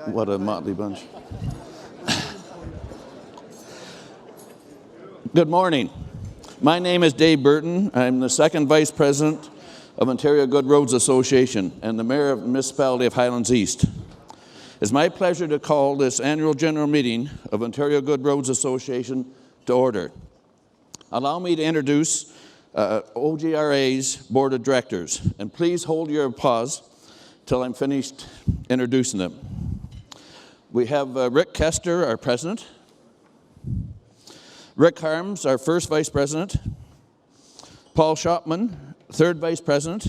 What a motley bunch. Good morning. My name is Dave Burton. I'm the second Vice President of Ontario Good Roads Association and the Mayor of the Municipality of Highlands East. It's my pleasure to call this annual general meeting of Ontario Good Roads Association to order. Allow me to introduce OGRA's Board of Directors, and please hold your applause till I'm finished introducing them. We have Rick Kester, our President, Rick Harms, our First Vice President, Paul Shopman, Third Vice President,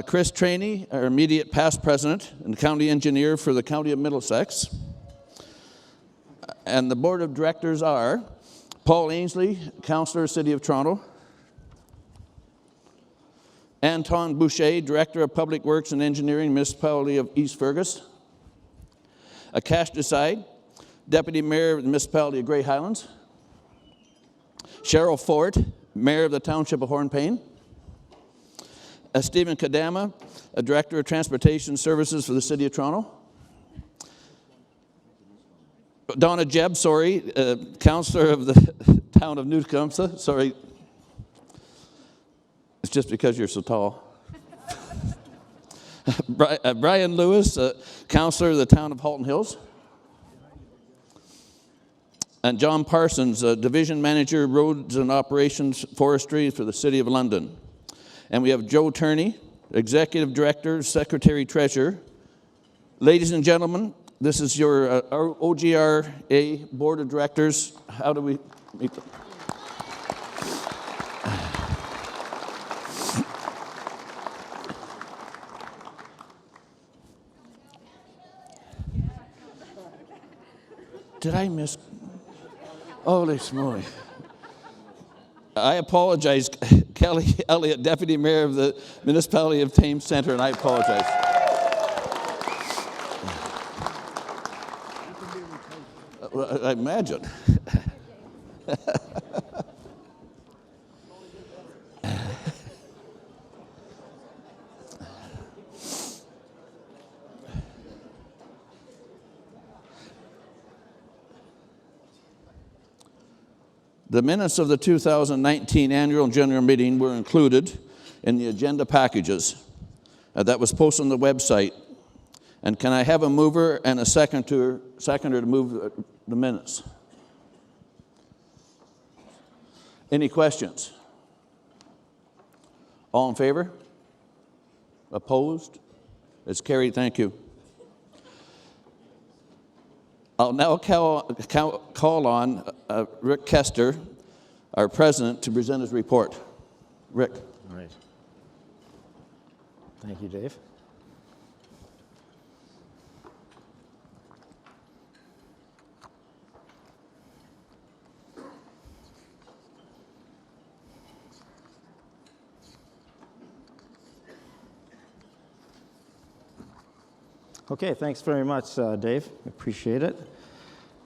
Chris Trainey, our immediate past President and County Engineer for the County of Middlesex. And the Board of Directors are Paul Ainsley, Councillor, City of Toronto, Anton Boucher, Director of Public Works and Engineering, Municipality of East Fergus, Akash Desai, Deputy Mayor of the Municipality of Grey Highlands, Cheryl Fort, Mayor of the Township of Hornpayne, Stephen Kadama, Director of Transportation Services for the City of Toronto, Donna Jebb, Councillor of the Town of Newcastle, sorry, it's just because you're so tall. Brian Lewis, Councillor of the Town of Halton Hills, and John Parsons, Division Manager, Roads and Operations Forestry for the City of London. And we have Joe Turney, Executive Director, Secretary Treasurer. Ladies and gentlemen, this is your OGRA Board of Directors. How do we meet them? Did I miss? Holy smoly. I apologize, Kelly Elliott, Deputy Mayor of the Municipality of Thames Centre, and I apologize. I imagine. The minutes of the 2019 annual general meeting were included in the agenda packages that was posted on the website. And can I have a mover and a seconder to move the minutes? Any questions? All in favor? Opposed? It's carried. Thank you. I'll now call on Rick Kester, our President, to present his report. Rick. All right. Thank you, Dave. Okay, thanks very much, Dave. Appreciate it.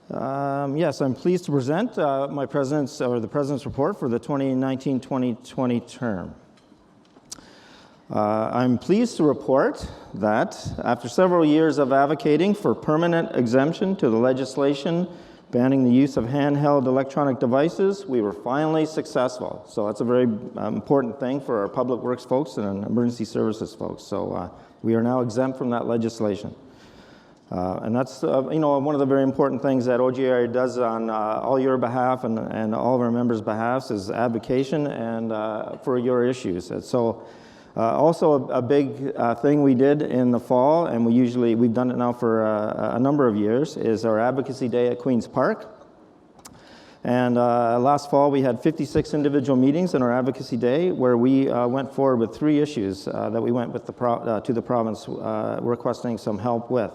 Yes, I'm pleased to present the President's report for the 2019-2020 term. I'm pleased to report that after several years of advocating for permanent exemption to the legislation banning the use of handheld electronic devices, we were finally successful. So that's a very important thing for our public works folks and emergency services folks. So we are now exempt from that legislation. And that's one of the very important things that OGRA does on all your behalf and all of our members' behalves is advocation and for your issues. And so also a big thing we did in the fall, and we've done it now for a number of years, is our Advocacy Day at Queen's Park. And last fall we had 56 individual meetings in our Advocacy Day where we went forward with 3 issues that we went with to the province requesting some help with.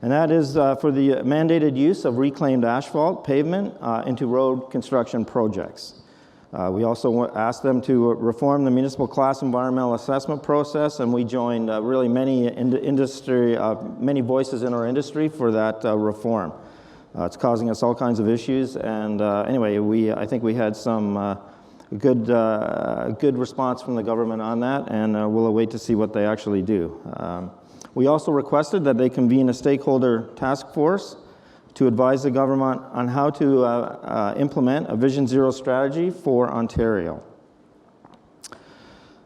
And that is for the mandated use of reclaimed asphalt pavement into road construction projects. We also asked them to reform the municipal class environmental assessment process, and we joined really many voices in our industry for that reform. It's causing us all kinds of issues, and anyway, I think we had some good response from the government on that, and we'll await to see what they actually do. We also requested that they convene a stakeholder task force to advise the government on how to implement a Vision Zero strategy for Ontario.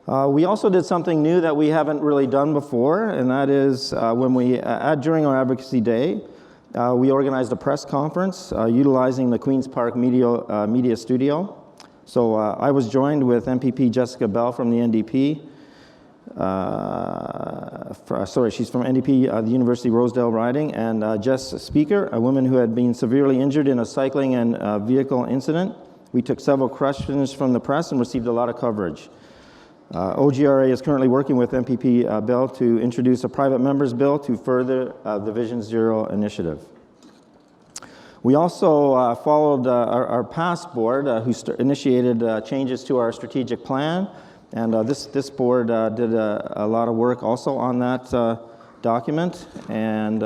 We also did something new that we haven't really done before, and that is during our Advocacy Day, we organized a press conference utilizing the Queen's Park Media Studio. So I was joined with MPP Jessica Bell from the NDP. She's from NDP, the University Rosedale riding, and Jess Speaker, a woman who had been severely injured in a cycling and vehicle incident. We took several questions from the press and received a lot of coverage. OGRA is currently working with MPP Bell to introduce a private member's bill to further the Vision Zero initiative. We also followed our past board who initiated changes to our strategic plan, and this board did a lot of work also on that document. And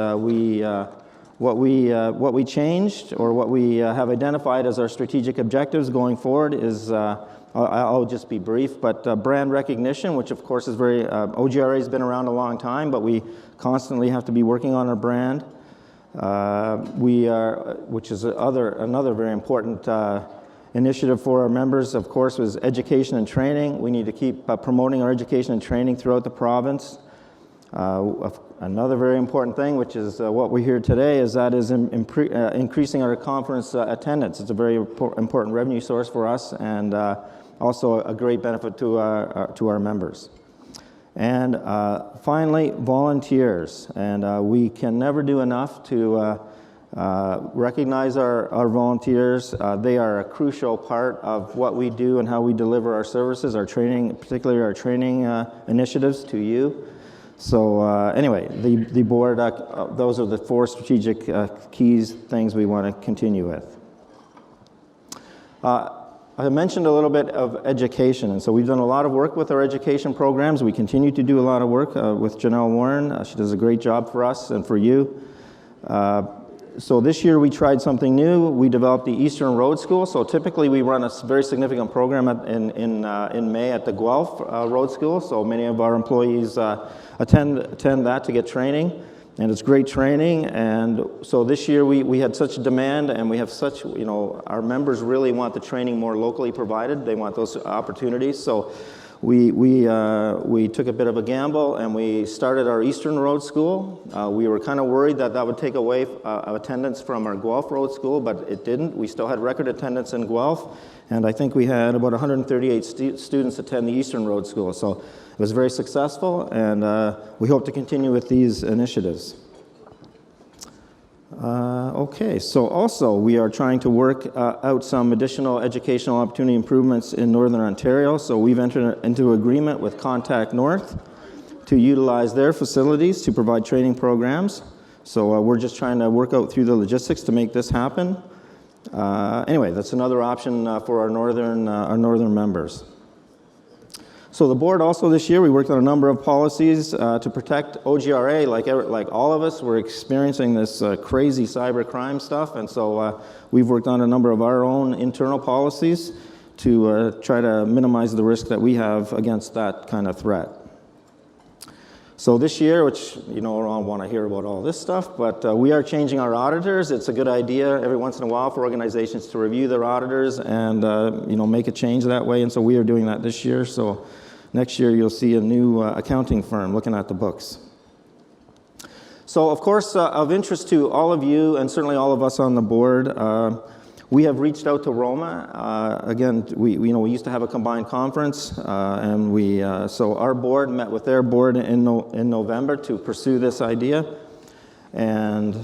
what we changed, or what we have identified as our strategic objectives going forward is, I'll just be brief, but brand recognition, which of course is OGRA has been around a long time, but we constantly have to be working on our brand. Which is another very important initiative for our members, of course, was education and training. We need to keep promoting our education and training throughout the province. Another very important thing, which is what we hear today, is increasing our conference attendance. It's a very important revenue source for us, and also a great benefit to our members. And finally, volunteers. And we can never do enough to recognize our volunteers. They are a crucial part of what we do and how we deliver our services, our training, particularly our training initiatives to you. So anyway, the board, those are the 4 strategic things we want to continue with. I mentioned a little bit of education, and so we've done a lot of work with our education programs. We continue to do a lot of work with Janelle Warren. She does a great job for us and for you. So this year we tried something new. We developed the Eastern Road School. So typically we run a very significant program in May at the Guelph Road School. So many of our employees attend that to get training. And it's great training, and so this year we had such a demand, and we have such, our members really want the training more locally provided. They want those opportunities. So we took a bit of a gamble, and we started our Eastern Road School. We were kind of worried that would take away attendance from our Guelph Road School, but it didn't. We still had record attendance in Guelph, and I think we had about 138 students attend the Eastern Road School. So it was very successful, and we hope to continue with these initiatives. Okay, so also we are trying to work out some additional educational opportunity improvements in Northern Ontario. So we've entered into agreement with Contact North to utilize their facilities to provide training programs. So we're just trying to work out through the logistics to make this happen. Anyway, that's another option for our northern members. So the board also this year, we worked on a number of policies to protect OGRA. Like all of us, we're experiencing this crazy cyber crime stuff, and so we've worked on a number of our own internal policies to try to minimize the risk that we have against that kind of threat. So this year, which I don't want to hear about all this stuff, but we are changing our auditors. It's a good idea every once in a while for organizations to review their auditors and make a change that way, and so we are doing that this year. So next year you'll see a new accounting firm looking at the books. So of course, of interest to all of you and certainly all of us on the board, we have reached out to Roma. Again, we used to have a combined conference, and so our board met with their board in November to pursue this idea, and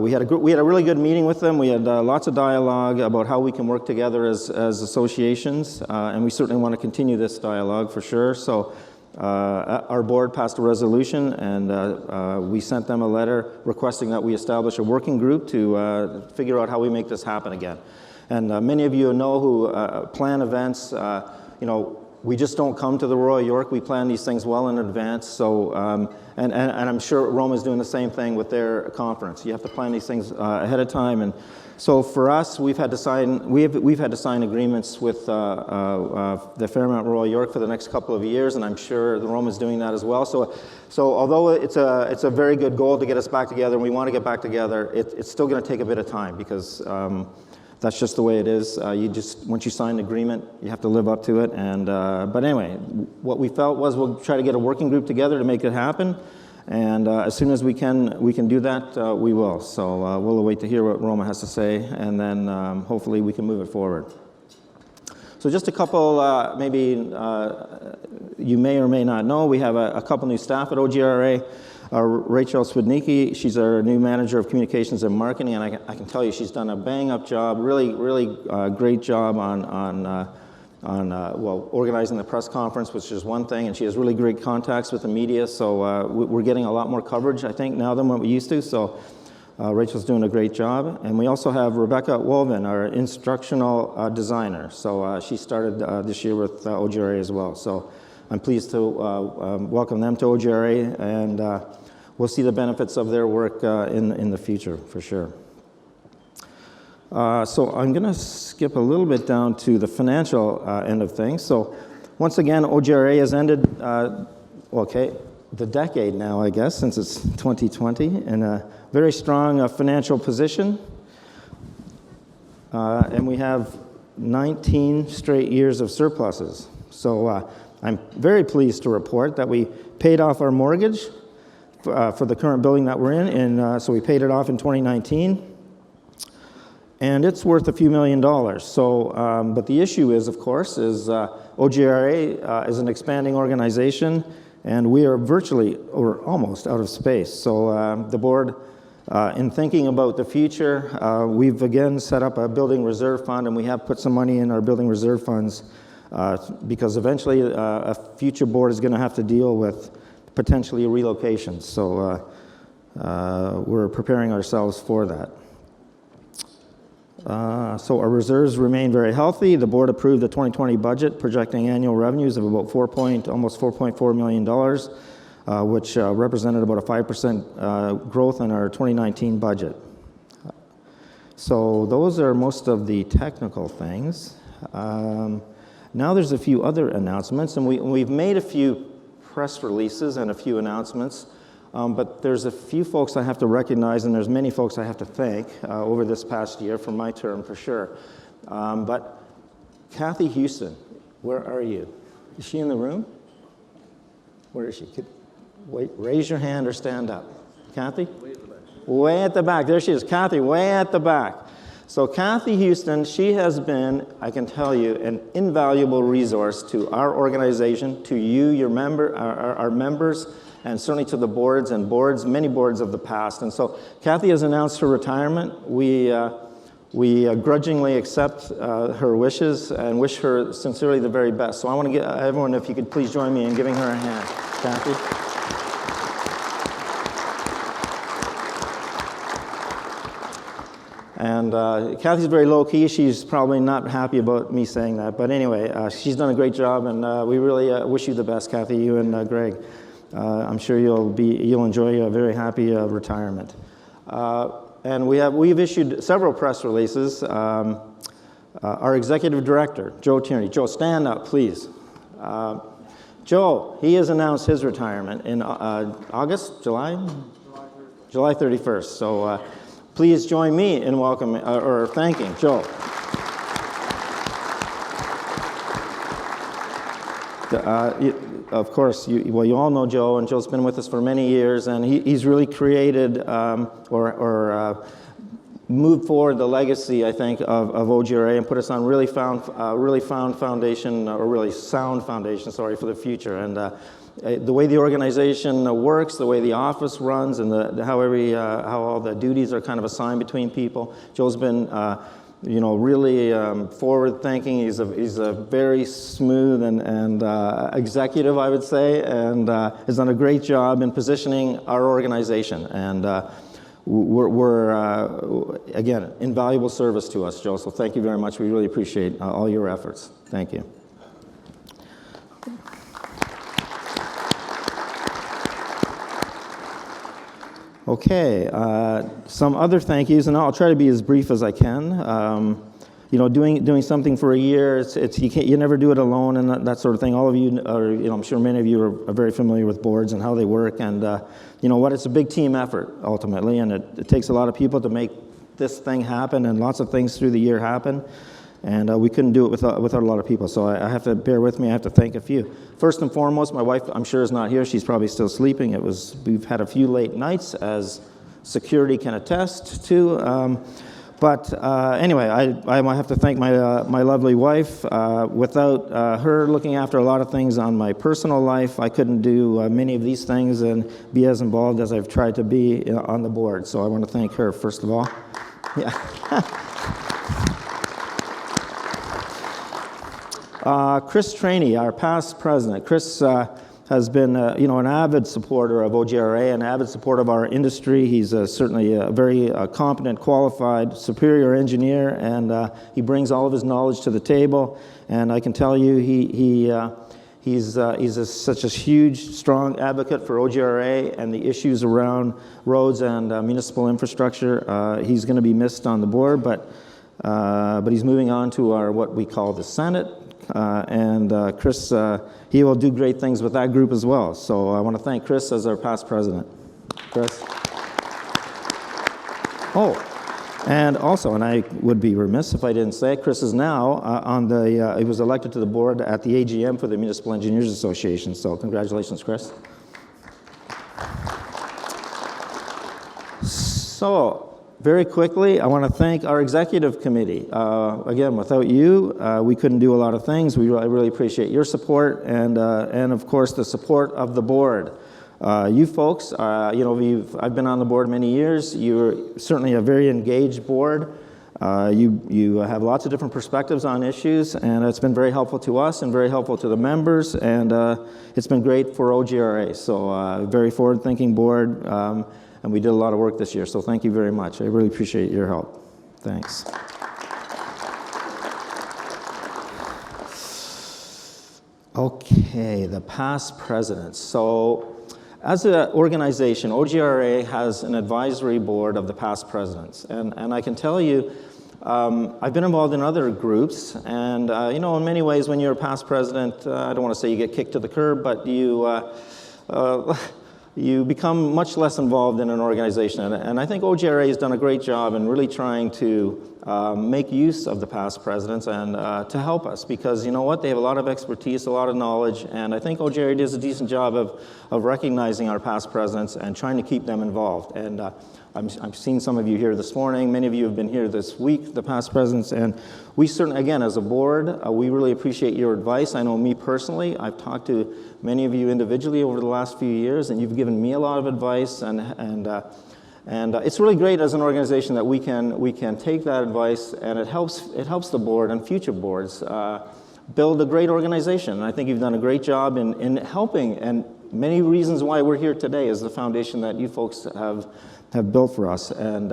we had a really good meeting with them. We had lots of dialogue about how we can work together as associations, and we certainly want to continue this dialogue for sure. So our board passed a resolution, and we sent them a letter requesting that we establish a working group to figure out how we make this happen again. And many of you know who plan events, we just don't come to the Royal York. We plan these things well in advance. So, and I'm sure Roma is doing the same thing with their conference. You have to plan these things ahead of time, and So for us, we've had to sign agreements with the Fairmount Royal York for the next couple of years, and I'm sure the Rome is doing that as well. So although it's a very good goal to get us back together, and we want to get back together, it's still going to take a bit of time because that's just the way it is. Once you sign an agreement, you have to live up to it. And but anyway, what we felt was we'll try to get a working group together to make it happen. And as soon as we can do that, we will. So we'll wait to hear what Roma has to say, and then hopefully we can move it forward. So just a couple, maybe you may or may not know, we have a couple new staff at OGRA. Rachel Swidnicki, she's our new manager of communications and marketing, and I can tell you she's done a bang-up job, really great job on organizing the press conference, which is one thing, and she has really great contacts with the media, so we're getting a lot more coverage, I think, now than what we used to, so Rachel's doing a great job. And we also have Rebecca Wolven, our instructional designer, so she started this year with OGRA as well, so I'm pleased to welcome them to OGRA, and we'll see the benefits of their work in the future, for sure. So I'm going to skip a little bit down to the financial end of things. So once again, OGRA has ended, the decade now, I guess, since it's 2020, in a very strong financial position. And we have 19 straight years of surpluses. So I'm very pleased to report that we paid off our mortgage for the current building that we're in, and so we paid it off in 2019. And it's worth a few $1,000,000. So, but the issue is, of course, OGRA is an expanding organization, and we are virtually or almost out of space. So the board, in thinking about the future, we've again set up a building reserve fund, and we have put some money in our building reserve funds because eventually a future board is going to have to deal with potentially a relocation. So we're preparing ourselves for that. So our reserves remain very healthy. The board approved the 2020 budget, projecting annual revenues of about almost $4.4 million, which represented about a 5% growth in our 2019 budget. So those are most of the technical things. Now there's a few other announcements, and we've made a few press releases and a few announcements. But there's a few folks I have to recognize, and there's many folks I have to thank over this past year for my term, for sure. But Kathy Houston, where are you? Is she in the room? Where is she? Wait, raise your hand or stand up. Kathy? Way at the back. There she is. Kathy, way at the back. So Kathy Houston, she has been, I can tell you, an invaluable resource to our organization, to you, your our members, and certainly to the many boards of the past. And so Kathy has announced her retirement. We grudgingly accept her wishes and wish her sincerely the very best. So I want to get everyone, if you could please join me in giving her a hand. Kathy? And Kathy's very low-key. She's probably not happy about me saying that. But anyway, she's done a great job, and we really wish you the best, Kathy, you and Greg. I'm sure you'll enjoy a very happy retirement. And we've issued several press releases. Our executive director, Joe Tierney. Joe, stand up, please. Joe, he has announced his retirement in August, July 31st. So please join me in welcoming or thanking Joe. Of course, you all know Joe, and Joe's been with us for many years, and he's really created moved forward the legacy, I think, of OGRA and put us on really sound foundation for the future. And the way the organization works, the way the office runs, and how all the duties are kind of assigned between people, Joe's been really forward-thinking. He's a very smooth and executive, I would say, and has done a great job in positioning our organization. And we're again, invaluable service to us, Joe. So thank you very much. We really appreciate all your efforts. Thank you. Okay, some other thank yous, and I'll try to be as brief as I can. Doing something for a year, you never do it alone and that sort of thing. All of you are, I'm sure many of you are very familiar with boards and how they work, and it's a big team effort ultimately, and it takes a lot of people to make this thing happen, and lots of things through the year happen, and we couldn't do it without a lot of people, so I have to bear with me. I have to thank a few. First and foremost, my wife, I'm sure, is not here. She's probably still sleeping. We've had a few late nights, as security can attest to. But anyway, I have to thank my lovely wife. Without her looking after a lot of things on my personal life, I couldn't do many of these things and be as involved as I've tried to be on the board. So I want to thank her, first of all. Yeah. Chris Trainey, our past president. Chris has been, an avid supporter of OGRA, an avid supporter of our industry. He's certainly a very competent, qualified, superior engineer, and he brings all of his knowledge to the table. And I can tell you, he's such a huge, strong advocate for OGRA and the issues around roads and municipal infrastructure. He's going to be missed on the board, but he's moving on to what we call the Senate. And Chris, he will do great things with that group as well. So I want to thank Chris as our past president. Chris. Oh, and also, and I would be remiss if I didn't say it, Chris is now he was elected to the board at the AGM for the Municipal Engineers Association. So congratulations, Chris. So, very quickly, I want to thank our executive committee. Again, without you, we couldn't do a lot of things. I really appreciate your support and of course, the support of the board. You folks, I've been on the board many years. You're certainly a very engaged board. You have lots of different perspectives on issues, and it's been very helpful to us and very helpful to the members, and it's been great for OGRA. So, very forward-thinking board. And we did a lot of work this year, so thank you very much. I really appreciate your help. Thanks. Okay, the past presidents. So, as an organization, OGRA has an advisory board of the past presidents. And I can tell you, I've been involved in other groups, and in many ways, when you're a past president, I don't want to say you get kicked to the curb, but you become much less involved in an organization. And I think OGRA has done a great job in really trying to make use of the past presidents and to help us, because you know what, they have a lot of expertise, a lot of knowledge, and I think OGRA does a decent job of recognizing our past presidents and trying to keep them involved. And I've seen some of you here this morning. Many of you have been here this week, the past presidents, and we certainly, again, as a board, we really appreciate your advice. I know me personally, I've talked to many of you individually over the last few years, and you've given me a lot of advice, and it's really great as an organization that we can take that advice, and it helps the board and future boards build a great organization. And I think you've done a great job in helping, and many reasons why we're here today is the foundation that you folks have built for us, and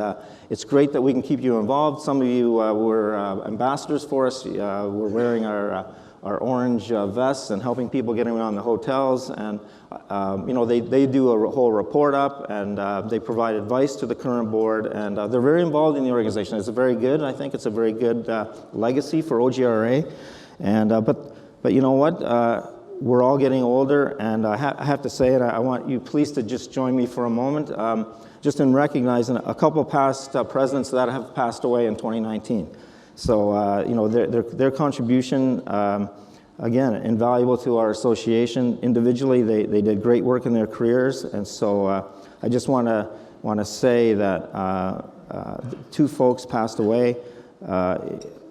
it's great that we can keep you involved. Some of you were ambassadors for us. We're wearing our orange vests and helping people getting around the hotels, and they do a whole report up, and they provide advice to the current board, and they're very involved in the organization. It's very good. I think it's a very good legacy for OGRA, and but you know what? We're all getting older, and I have to say it. I want you please to just join me for a moment. Just in recognizing a couple past presidents that have passed away in 2019. So, their contribution, again, invaluable to our association. Individually, they did great work in their careers, and so I just want to say that two folks passed away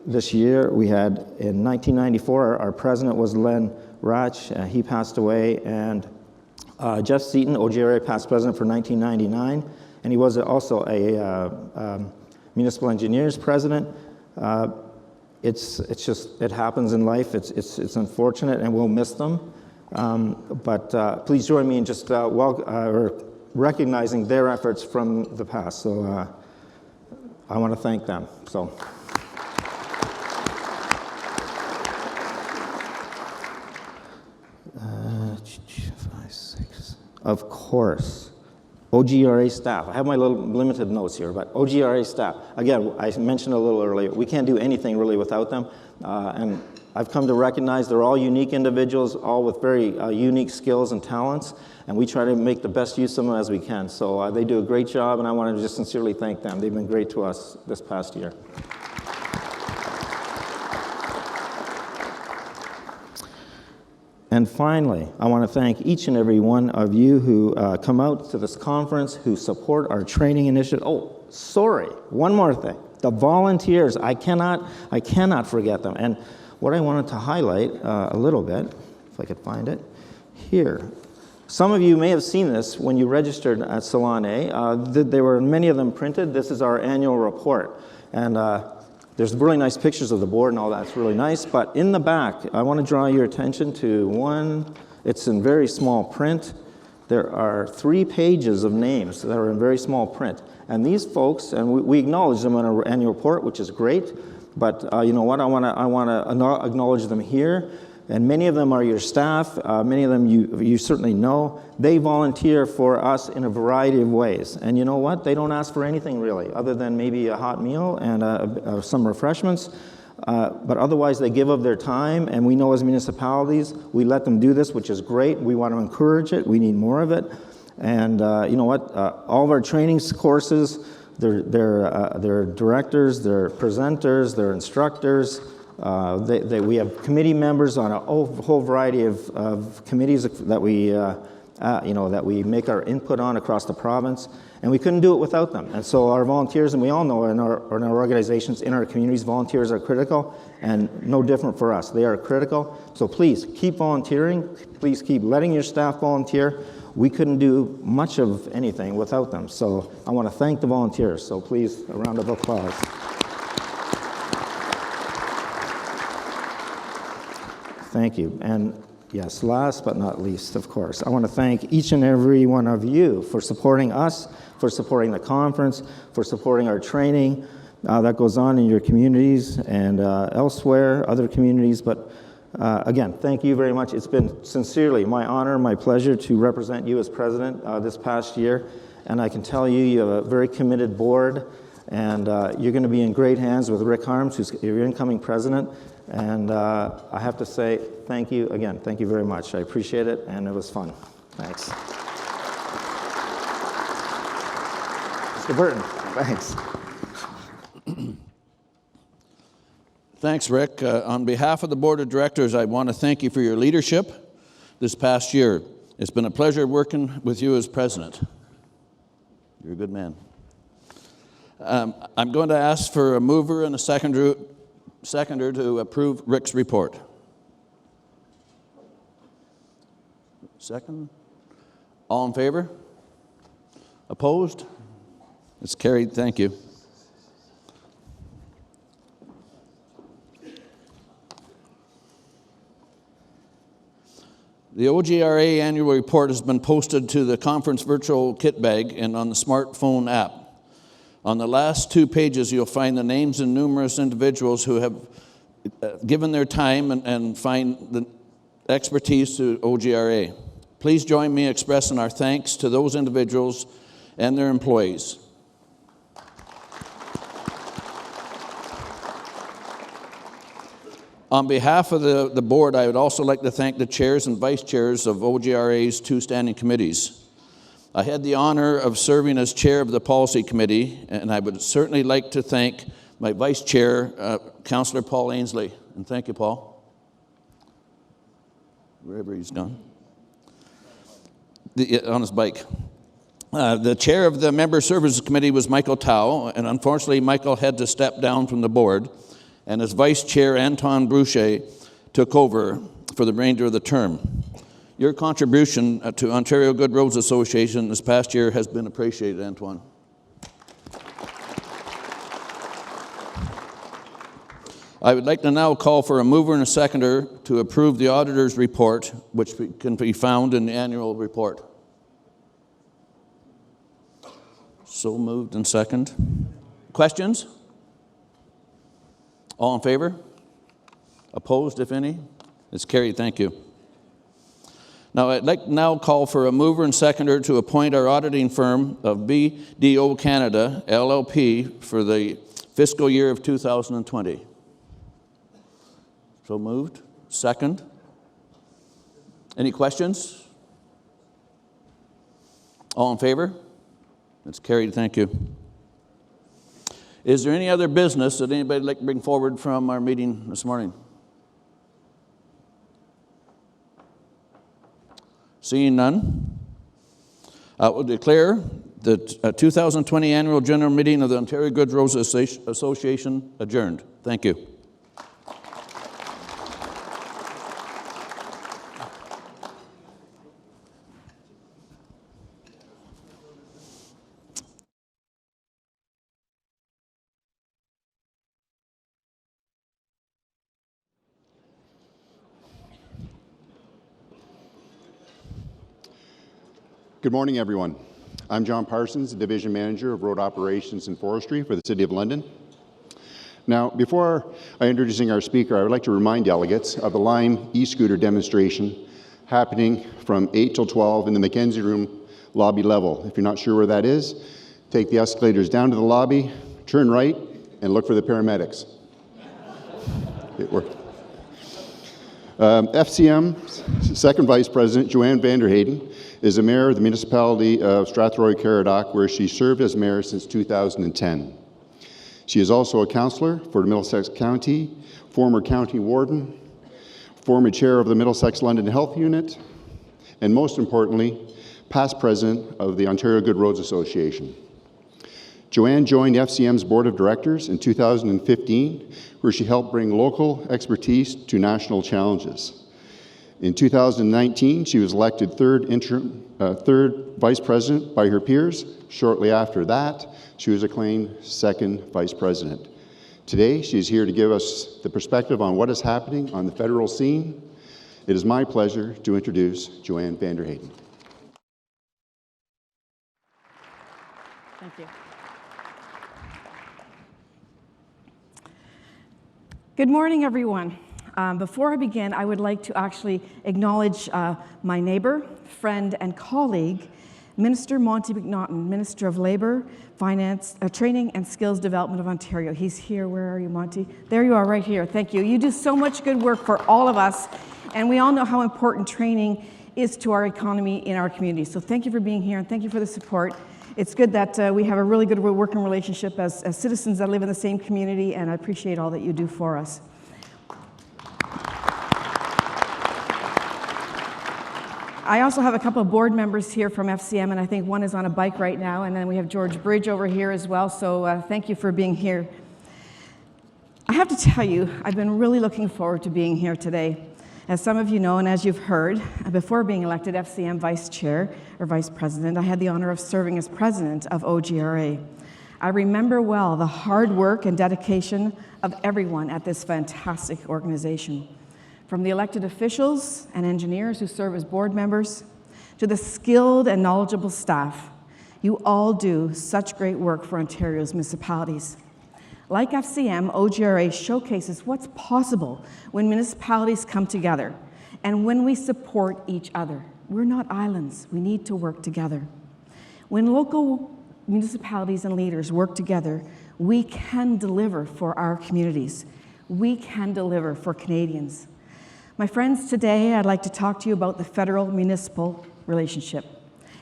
this year. We had, in 1994, our president was Len Ratch. He passed away, and Jeff Seaton, OGRA past president for 1999, and he was also a municipal engineers president. It happens in life. It's unfortunate, and we'll miss them. But please join me in just recognizing their efforts from the past. So I want to thank them. So. Of course. OGRA staff. I have my little limited notes here, but OGRA staff. Again, I mentioned a little earlier, we can't do anything really without them. And I've come to recognize they're all unique individuals, all with very unique skills and talents, and we try to make the best use of them as we can. So they do a great job, and I want to just sincerely thank them. They've been great to us this past year. And finally, I want to thank each and every one of you who come out to this conference, who support our training initiative. Oh, sorry, one more thing. The volunteers, I cannot forget them. And what I wanted to highlight a little bit, if I could find it, here. Some of you may have seen this when you registered at Salon A. There were many of them printed. This is our annual report. And there's really nice pictures of the board and all that. It's really nice. But in the back, I want to draw your attention to one. It's in very small print. There are 3 pages of names that are in very small print. And these folks, and we acknowledge them in our annual report, which is great. But you know what? I want to acknowledge them here. And many of them are your staff. Many of them you certainly know. They volunteer for us in a variety of ways. And you know what? They don't ask for anything really, other than maybe a hot meal and some refreshments. But otherwise, they give of their time. And we know as municipalities, we let them do this, which is great. We want to encourage it. We need more of it. And you know what? All of our training courses, they're directors, they're presenters, they're instructors. We have committee members on a whole variety of committees that we make our input on across the province, and we couldn't do it without them. And so our volunteers, and we all know in our organizations, in our communities, volunteers are critical, and no different for us. They are critical. So please keep volunteering. Please keep letting your staff volunteer. We couldn't do much of anything without them. So I want to thank the volunteers. So please, a round of applause. Thank you. And yes, last but not least, of course, I want to thank each and every one of you for supporting us, for supporting the conference, for supporting our training that goes on in your communities and elsewhere, other communities. But again, thank you very much. It's been sincerely my honor, my pleasure to represent you as president this past year. And I can tell you, you have a very committed board, and you're going to be in great hands with Rick Harms, who's your incoming president. And I have to say thank you again. Thank you very much. I appreciate it, and it was fun. Thanks. Mr. Burton, thanks. Thanks, Rick. On behalf of the Board of Directors, I want to thank you for your leadership this past year. It's been a pleasure working with you as president. You're a good man. I'm going to ask for a mover and a seconder to approve Rick's report. Second. All in favor? Opposed? It's carried. Thank you. The OGRA annual report has been posted to the conference virtual kit bag and on the smartphone app. On the last 2 pages, you'll find the names of numerous individuals who have given their time and find the expertise to OGRA. Please join me expressing our thanks to those individuals and their employees. On behalf of the board, I would also like to thank the chairs and vice chairs of OGRA's 2 standing committees. I had the honor of serving as chair of the policy committee, and I would certainly like to thank my vice chair, Councillor Paul Ainsley. And thank you, Paul, wherever he's gone, on his bike. The chair of the member services committee was Michael Tao, and unfortunately Michael had to step down from the board, and his vice chair, Anton Bruchet, took over for the remainder of the term. Your contribution to Ontario Good Roads Association this past year has been appreciated, Antoine. I would like to now call for a mover and a seconder to approve the auditor's report, which can be found in the annual report. So moved and second. Questions? All in favor? Opposed, if any? It's carried. Thank you. Now, I'd like to now call for a mover and seconder to appoint our auditing firm of BDO Canada, LLP, for the fiscal year of 2020. So moved. Second. Any questions? All in favor? That's carried. Thank you. Is there any other business that anybody would like to bring forward from our meeting this morning? Seeing none, I will declare the 2020 Annual General Meeting of the Ontario Good Roads Association adjourned. Thank you. Good morning, everyone. I'm John Parsons, the Division Manager of Road Operations and Forestry for the City of London. Now, before introducing our speaker, I would like to remind delegates of the Lime e-scooter demonstration happening from 8 till 12 in the Mackenzie Room lobby level. If you're not sure where that is, take the escalators down to the lobby, turn right, and look for the paramedics. It worked. FCM's second Vice President, Joanne Vanderheyden, is the Mayor of the Municipality of Strathroy-Caradoc, where she served as Mayor since 2010. She is also a councillor for Middlesex County, former County Warden, former Chair of the Middlesex London Health Unit, and most importantly, past President of the Ontario Good Roads Association. Joanne joined FCM's Board of Directors in 2015, where she helped bring local expertise to national challenges. In 2019, she was elected third Vice President by her peers. Shortly after that, she was acclaimed second Vice President. Today, she's here to give us the perspective on what is happening on the federal scene. It is my pleasure to introduce Joanne Vanderheyden. Thank you. Good morning, everyone. Before I begin, I would like to actually acknowledge my neighbor, friend, and colleague, Minister Monty McNaughton, Minister of Labour, Finance, Training and Skills Development of Ontario. He's here. Where are you, Monty? There you are, right here. Thank you. You do so much good work for all of us, and we all know how important training is to our economy in our community. So thank you for being here, and thank you for the support. It's good that we have a really good working relationship as citizens that live in the same community, and I appreciate all that you do for us. I also have a couple of board members here from FCM, and I think one is on a bike right now, and then we have George Bridge over here as well, so thank you for being here. I have to tell you, I've been really looking forward to being here today. As some of you know, and as you've heard, before being elected FCM Vice Chair, or Vice President, I had the honor of serving as President of OGRA. I remember well the hard work and dedication of everyone at this fantastic organization. From the elected officials and engineers who serve as board members, to the skilled and knowledgeable staff, you all do such great work for Ontario's municipalities. Like FCM, OGRA showcases what's possible when municipalities come together and when we support each other. We're not islands. We need to work together. When local municipalities and leaders work together, we can deliver for our communities. We can deliver for Canadians. My friends, today I'd like to talk to you about the federal-municipal relationship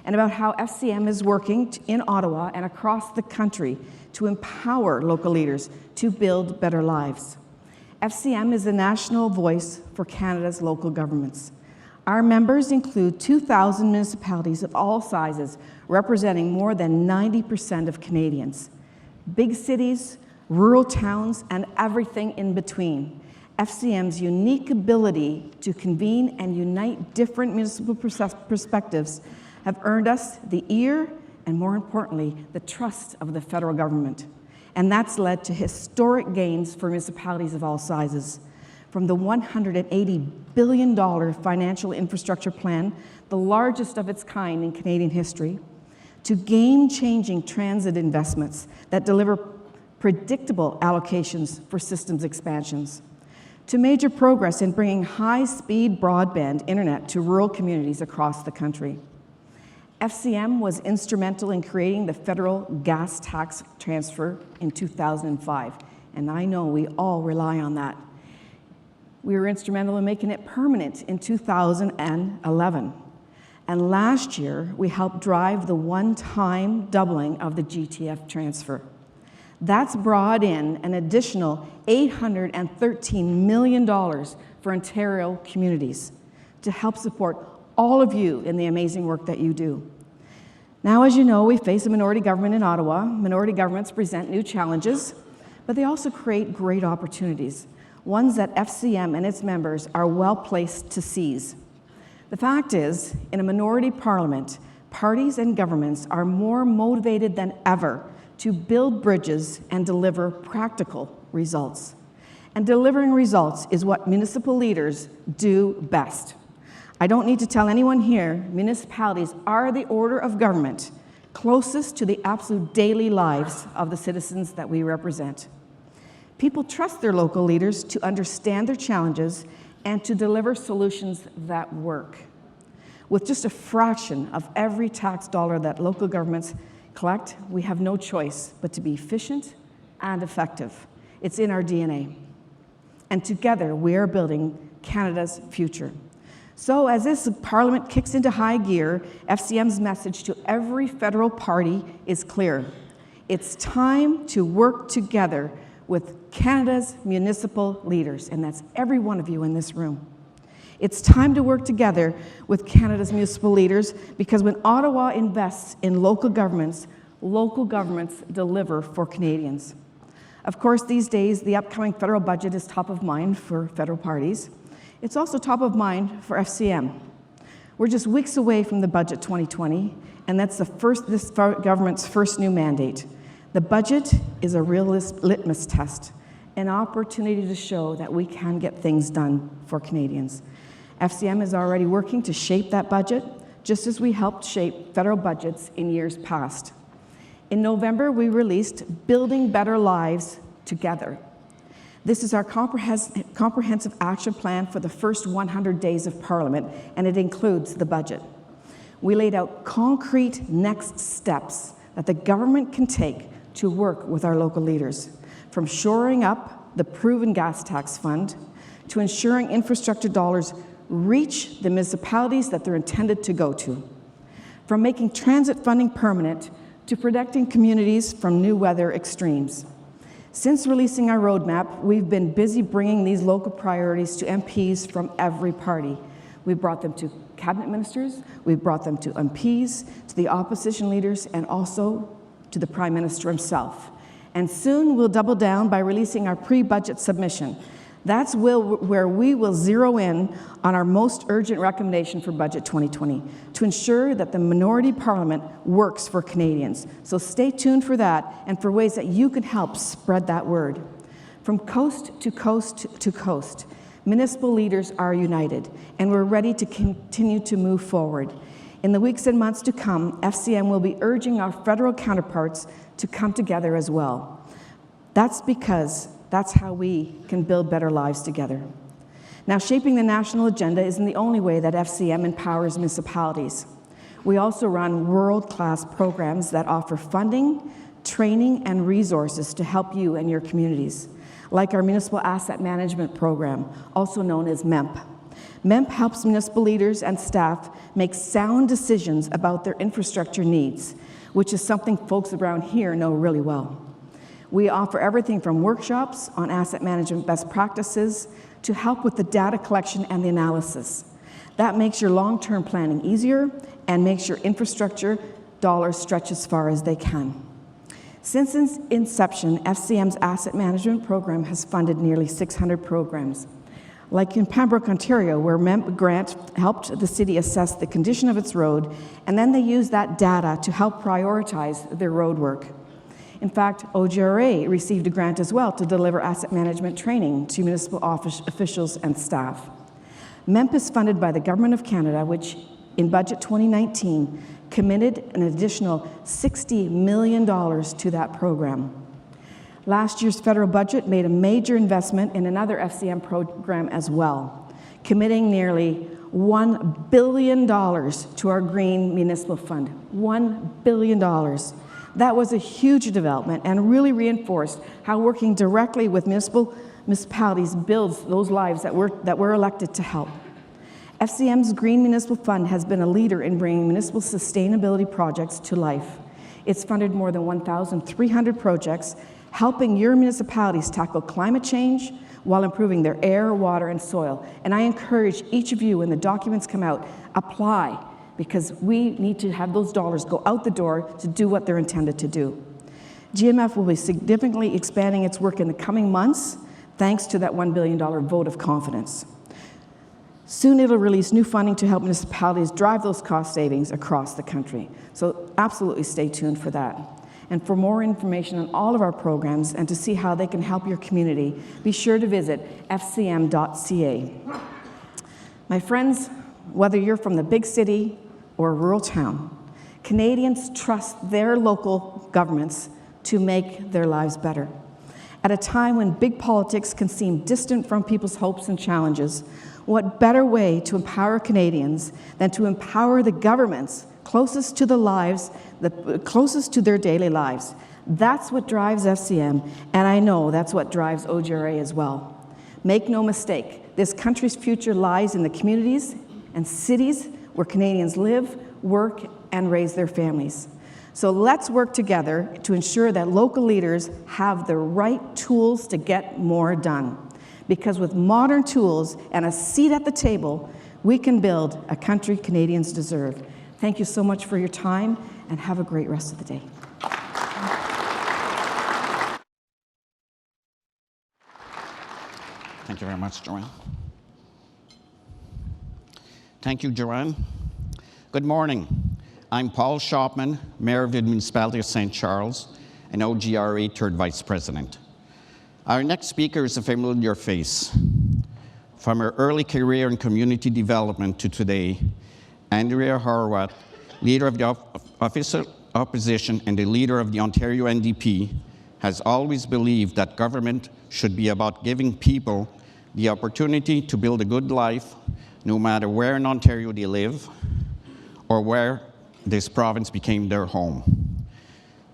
and about how FCM is working in Ottawa and across the country to empower local leaders to build better lives. FCM is the national voice for Canada's local governments. Our members include 2,000 municipalities of all sizes, representing more than 90% of Canadians. Big cities, rural towns, and everything in between. FCM's unique ability to convene and unite different municipal perspectives have earned us the ear and, more importantly, the trust of the federal government. And that's led to historic gains for municipalities of all sizes. From the $180 billion financial infrastructure plan, the largest of its kind in Canadian history, to game-changing transit investments that deliver predictable allocations for systems expansions, to major progress in bringing high-speed broadband internet to rural communities across the country. FCM was instrumental in creating the federal gas tax transfer in 2005, and I know we all rely on that. We were instrumental in making it permanent in 2011. And last year, we helped drive the one-time doubling of the GTF transfer. That's brought in an additional $813 million for Ontario communities to help support all of you in the amazing work that you do. Now, as you know, we face a minority government in Ottawa. Minority governments present new challenges, but they also create great opportunities, ones that FCM and its members are well placed to seize. The fact is, in a minority parliament, parties and governments are more motivated than ever to build bridges and deliver practical results. And delivering results is what municipal leaders do best. I don't need to tell anyone here, municipalities are the order of government closest to the absolute daily lives of the citizens that we represent. People trust their local leaders to understand their challenges and to deliver solutions that work. With just a fraction of every tax dollar that local governments collect, we have no choice but to be efficient and effective. It's in our DNA. And together, we are building Canada's future. So as this Parliament kicks into high gear, FCM's message to every federal party is clear. It's time to work together with Canada's municipal leaders, and that's every one of you in this room. It's time to work together with Canada's municipal leaders, because when Ottawa invests in local governments deliver for Canadians. Of course, these days, the upcoming federal budget is top of mind for federal parties. It's also top of mind for FCM. We're just weeks away from the budget 2020, and that's this government's first new mandate. The budget is a real litmus test, an opportunity to show that we can get things done for Canadians. FCM is already working to shape that budget, just as we helped shape federal budgets in years past. In November, we released Building Better Lives Together. This is our comprehensive action plan for the first 100 days of Parliament, and it includes the budget. We laid out concrete next steps that the government can take to work with our local leaders, from shoring up the proven gas tax fund to ensuring infrastructure dollars reach the municipalities that they're intended to go to, from making transit funding permanent to protecting communities from new weather extremes. Since releasing our roadmap, we've been busy bringing these local priorities to MPs from every party. We've brought them to cabinet ministers, we've brought them to MPs, to the opposition leaders, and also to the Prime Minister himself. And soon we'll double down by releasing our pre-budget submission. That's where we will zero in on our most urgent recommendation for Budget 2020 to ensure that the minority parliament works for Canadians. So stay tuned for that and for ways that you can help spread that word. From coast to coast to coast, municipal leaders are united, and we're ready to continue to move forward. In the weeks and months to come, FCM will be urging our federal counterparts to come together as well. That's because that's how we can build better lives together. Now, shaping the national agenda isn't the only way that FCM empowers municipalities. We also run world-class programs that offer funding, training, and resources to help you and your communities, like our Municipal Asset Management Program, also known as MEMP. MEMP helps municipal leaders and staff make sound decisions about their infrastructure needs, which is something folks around here know really well. We offer everything from workshops on asset management best practices to help with the data collection and the analysis. That makes your long-term planning easier and makes your infrastructure dollars stretch as far as they can. Since its inception, FCM's asset management program has funded nearly 600 programs. Like in Pembroke, Ontario, where MEMP grant helped the city assess the condition of its road, and then they used that data to help prioritize their road work. In fact, OGRA received a grant as well to deliver asset management training to municipal officials and staff. MEMP is funded by the Government of Canada, which in Budget 2019 committed an additional $60 million to that program. Last year's federal budget made a major investment in another FCM program as well, committing nearly $1 billion to our Green Municipal Fund. $1 billion. That was a huge development and really reinforced how working directly with municipalities builds those lives that we're elected to help. FCM's Green Municipal Fund has been a leader in bringing municipal sustainability projects to life. It's funded more than 1,300 projects, helping your municipalities tackle climate change while improving their air, water, and soil. And I encourage each of you, when the documents come out, apply, because we need to have those dollars go out the door to do what they're intended to do. GMF will be significantly expanding its work in the coming months, thanks to that $1 billion vote of confidence. Soon it'll release new funding to help municipalities drive those cost savings across the country. So absolutely stay tuned for that. And for more information on all of our programs and to see how they can help your community, be sure to visit fcm.ca. My friends, whether you're from the big city or a rural town, Canadians trust their local governments to make their lives better. At a time when big politics can seem distant from people's hopes and challenges, what better way to empower Canadians than to empower the governments closest to the lives, closest to their daily lives? That's what drives FCM, and I know that's what drives OGRA as well. Make no mistake, this country's future lies in the communities and cities where Canadians live, work, and raise their families. So let's work together to ensure that local leaders have the right tools to get more done. Because with modern tools and a seat at the table, we can build a country Canadians deserve. Thank you so much for your time, and have a great rest of the day. Thank you very much, Joanne. Thank you, Joanne. Good morning. I'm Paul Shopman, Mayor of the Municipality of St. Charles and OGRA 3rd Vice President. Our next speaker is a familiar face. From her early career in community development to today, Andrea Horwath, leader of the official opposition and the leader of the Ontario NDP, has always believed that government should be about giving people the opportunity to build a good life, no matter where in Ontario they live or where this province became their home.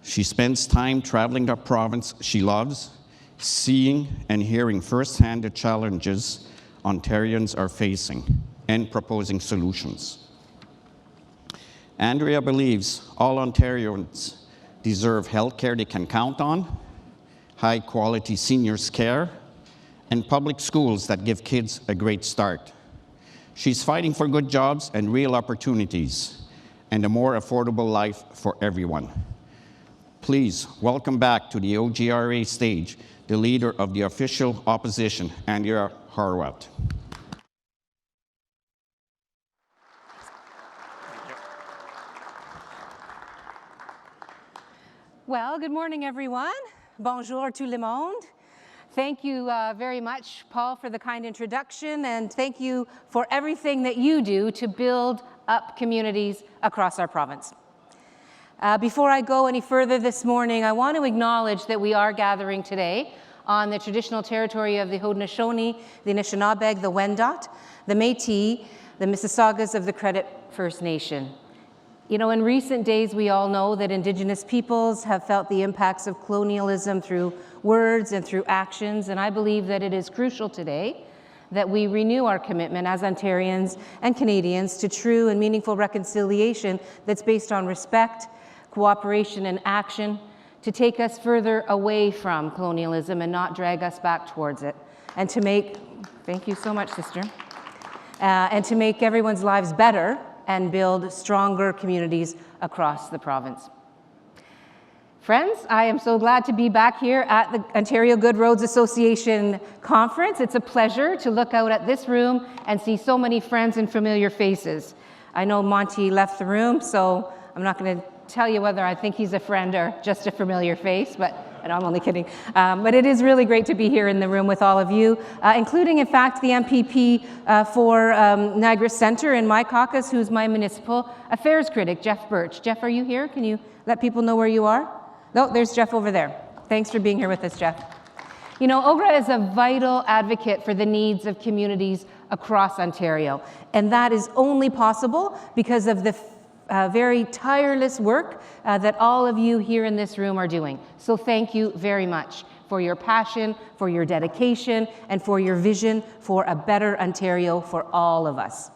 She spends time traveling the province she loves, seeing and hearing firsthand the challenges Ontarians are facing and proposing solutions. Andrea believes all Ontarians deserve health care they can count on, high-quality seniors care, and public schools that give kids a great start. She's fighting for good jobs and real opportunities, and a more affordable life for everyone. Please welcome back to the OGRA stage the leader of the official opposition, Andrea Horwath. Well, good morning, everyone. Bonjour tout le monde. Thank you very much, Paul, for the kind introduction, and thank you for everything that you do to build up communities across our province. Before I go any further this morning, I want to acknowledge that we are gathering today on the traditional territory of the Haudenosaunee, the Anishinaabe, the Wendat, the Métis, the Mississaugas of the Credit First Nation. You know, in recent days, we all know that Indigenous peoples have felt the impacts of colonialism through words and through actions, and I believe that it is crucial today that we renew our commitment as Ontarians and Canadians to true and meaningful reconciliation that's based on respect, cooperation, and action to take us further away from colonialism and not drag us back towards it, and to make, thank you so much, sister, and to make everyone's lives better and build stronger communities across the province. Friends, I am so glad to be back here at the Ontario Good Roads Association conference. It's a pleasure to look out at this room and see so many friends and familiar faces. I know Monty left the room, so I'm not going to tell you whether I think he's a friend or just a familiar face, but and I'm only kidding. But it is really great to be here in the room with all of you, including, in fact, the MPP for Niagara Centre in my caucus, who's my municipal affairs critic, Jeff Birch. Jeff, are you here? Can you let people know where you are? No, there's Jeff over there. Thanks for being here with us, Jeff. You know, OGRA is a vital advocate for the needs of communities across Ontario, and that is only possible because of the very tireless work that all of you here in this room are doing. So thank you very much for your passion, for your dedication, and for your vision for a better Ontario for all of us.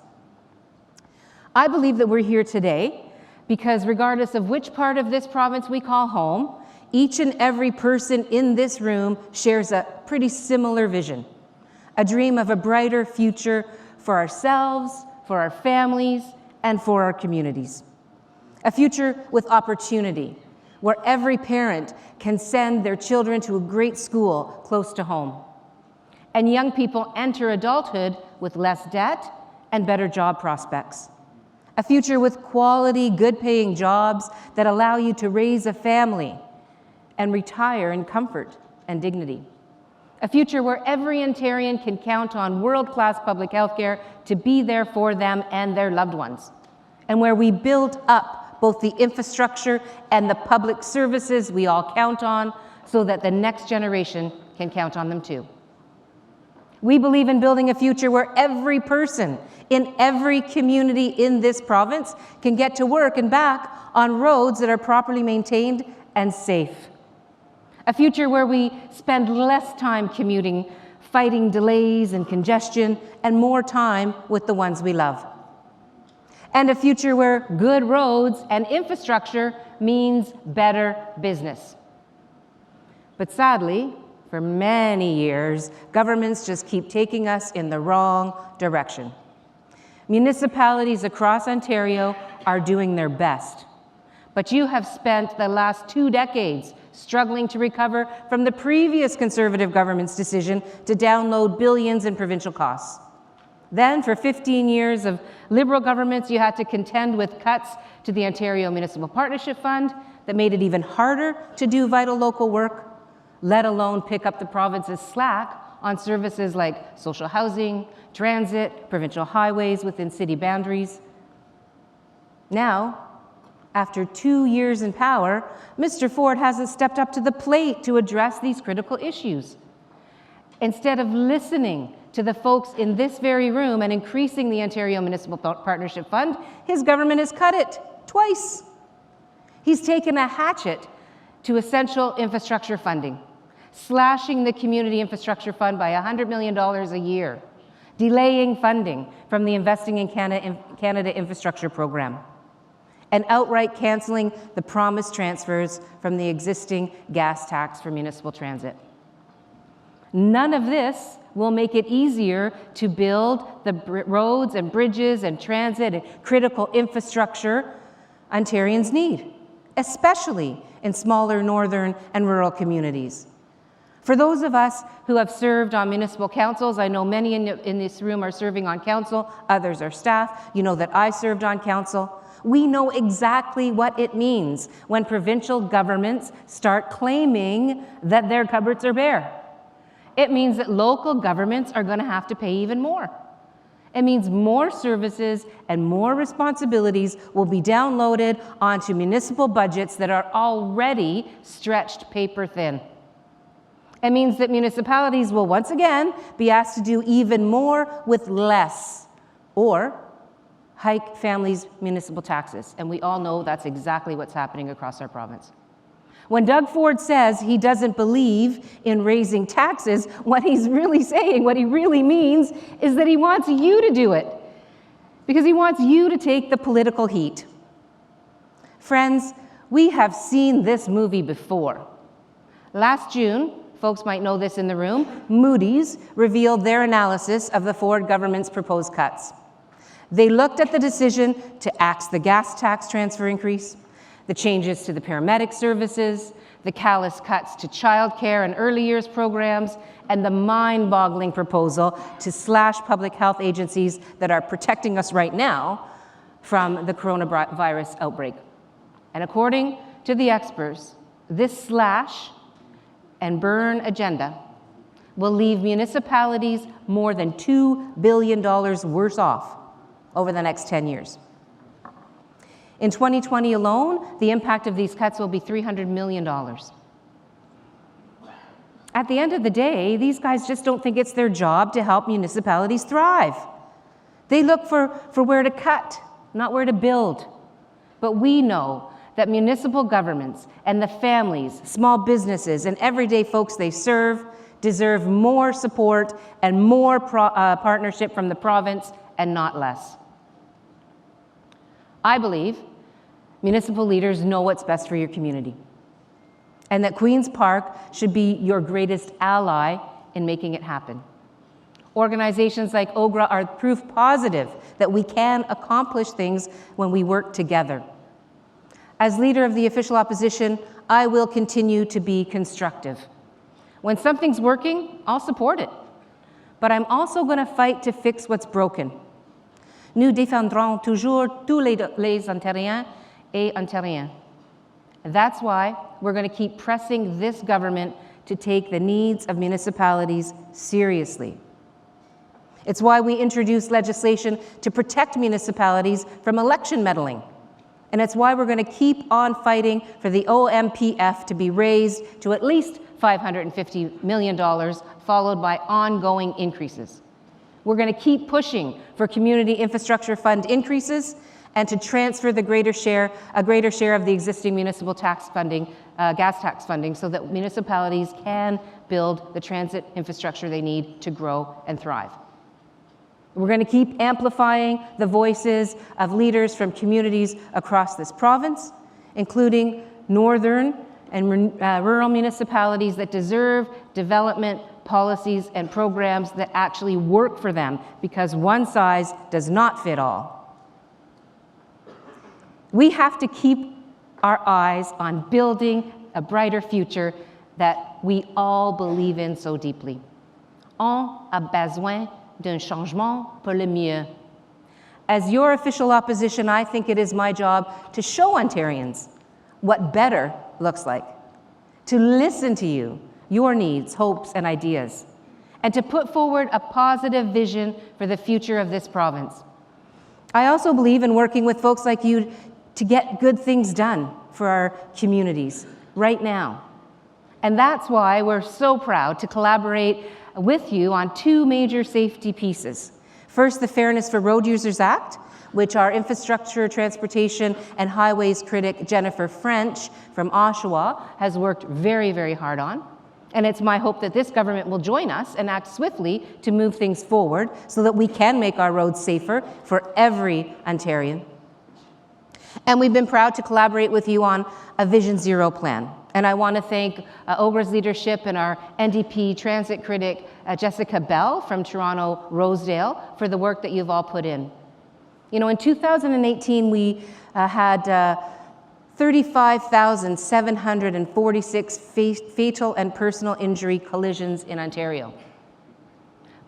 I believe that we're here today because regardless of which part of this province we call home, each and every person in this room shares a pretty similar vision, a dream of a brighter future for ourselves, for our families, and for our communities. A future with opportunity, where every parent can send their children to a great school close to home. And young people enter adulthood with less debt and better job prospects. A future with quality, good-paying jobs that allow you to raise a family and retire in comfort and dignity. A future where every Ontarian can count on world-class public health care to be there for them and their loved ones. And where we build up both the infrastructure and the public services we all count on so that the next generation can count on them too. We believe in building a future where every person in every community in this province can get to work and back on roads that are properly maintained and safe. A future where we spend less time commuting, fighting delays and congestion, and more time with the ones we love. And a future where good roads and infrastructure means better business. But sadly, for many years, governments just keep taking us in the wrong direction. Municipalities across Ontario are doing their best, but you have spent the last 2 decades struggling to recover from the previous Conservative government's decision to download billions in provincial costs. Then, for 15 years of Liberal governments, you had to contend with cuts to the Ontario Municipal Partnership Fund that made it even harder to do vital local work, let alone pick up the province's slack on services like social housing, transit, provincial highways within city boundaries. Now, after 2 years in power, Mr. Ford hasn't stepped up to the plate to address these critical issues. Instead of listening to the folks in this very room and increasing the Ontario Municipal Partnership Fund, his government has cut it twice. He's taken a hatchet to essential infrastructure funding, slashing the Community Infrastructure Fund by $100 million a year, delaying funding from the Investing in Canada Infrastructure Program, and outright canceling the promised transfers from the existing gas tax for municipal transit. None of this will make it easier to build the roads and bridges and transit and critical infrastructure Ontarians need, especially in smaller northern and rural communities. For those of us who have served on municipal councils, I know many in this room are serving on council, others are staff. You know that I served on council. We know exactly what it means when provincial governments start claiming that their cupboards are bare. It means that local governments are going to have to pay even more. It means more services and more responsibilities will be downloaded onto municipal budgets that are already stretched paper thin. It means that municipalities will once again be asked to do even more with less, or hike families' municipal taxes. And we all know that's exactly what's happening across our province. When Doug Ford says he doesn't believe in raising taxes, what he's really saying, what he really means, is that he wants you to do it, because he wants you to take the political heat. Friends, we have seen this movie before. Last June, folks might know this in the room, Moody's revealed their analysis of the Ford government's proposed cuts. They looked at the decision to axe the gas tax transfer increase, the changes to the paramedic services, the callous cuts to childcare and early years programs, and the mind-boggling proposal to slash public health agencies that are protecting us right now from the coronavirus outbreak. And according to the experts, this slash and burn agenda will leave municipalities more than $2 billion worse off over the next 10 years. In 2020 alone, the impact of these cuts will be $300 million. At the end of the day, these guys just don't think it's their job to help municipalities thrive. They look for where to cut, not where to build. But we know that municipal governments and the families, small businesses, and everyday folks they serve deserve more support and more partnership from the province and not less. I believe municipal leaders know what's best for your community, and that Queen's Park should be your greatest ally in making it happen. Organizations like OGRA are proof positive that we can accomplish things when we work together. As leader of the official opposition, I will continue to be constructive. When something's working, I'll support it. But I'm also going to fight to fix what's broken. Nous défendrons toujours tous les Ontariens et Ontariens. That's why we're going to keep pressing this government to take the needs of municipalities seriously. It's why we introduced legislation to protect municipalities from election meddling. And it's why we're going to keep on fighting for the OMPF to be raised to at least $550 million, followed by ongoing increases. We're going to keep pushing for community infrastructure fund increases and to transfer a greater share of the existing municipal tax funding, gas tax funding, so that municipalities can build the transit infrastructure they need to grow and thrive. We're going to keep amplifying the voices of leaders from communities across this province, including northern and rural municipalities that deserve development policies and programs that actually work for them, because one size does not fit all. We have to keep our eyes on building a brighter future that we all believe in so deeply. On a besoin d'un changement pour le mieux. As your official opposition, I think it is my job to show Ontarians what better looks like, to listen to you, your needs, hopes, and ideas, and to put forward a positive vision for the future of this province. I also believe in working with folks like you to get good things done for our communities right now. And that's why we're so proud to collaborate with you on two major safety pieces. First, the Fairness for Road Users Act, which our infrastructure, transportation, and highways critic Jennifer French from Oshawa has worked very, very hard on. And it's my hope that this government will join us and act swiftly to move things forward so that we can make our roads safer for every Ontarian. And we've been proud to collaborate with you on a Vision Zero plan. And I want to thank OGRA's leadership and our NDP transit critic, Jessica Bell from Toronto Rosedale, for the work that you've all put in. You know, in 2018, we had 35,746 fatal and personal injury collisions in Ontario.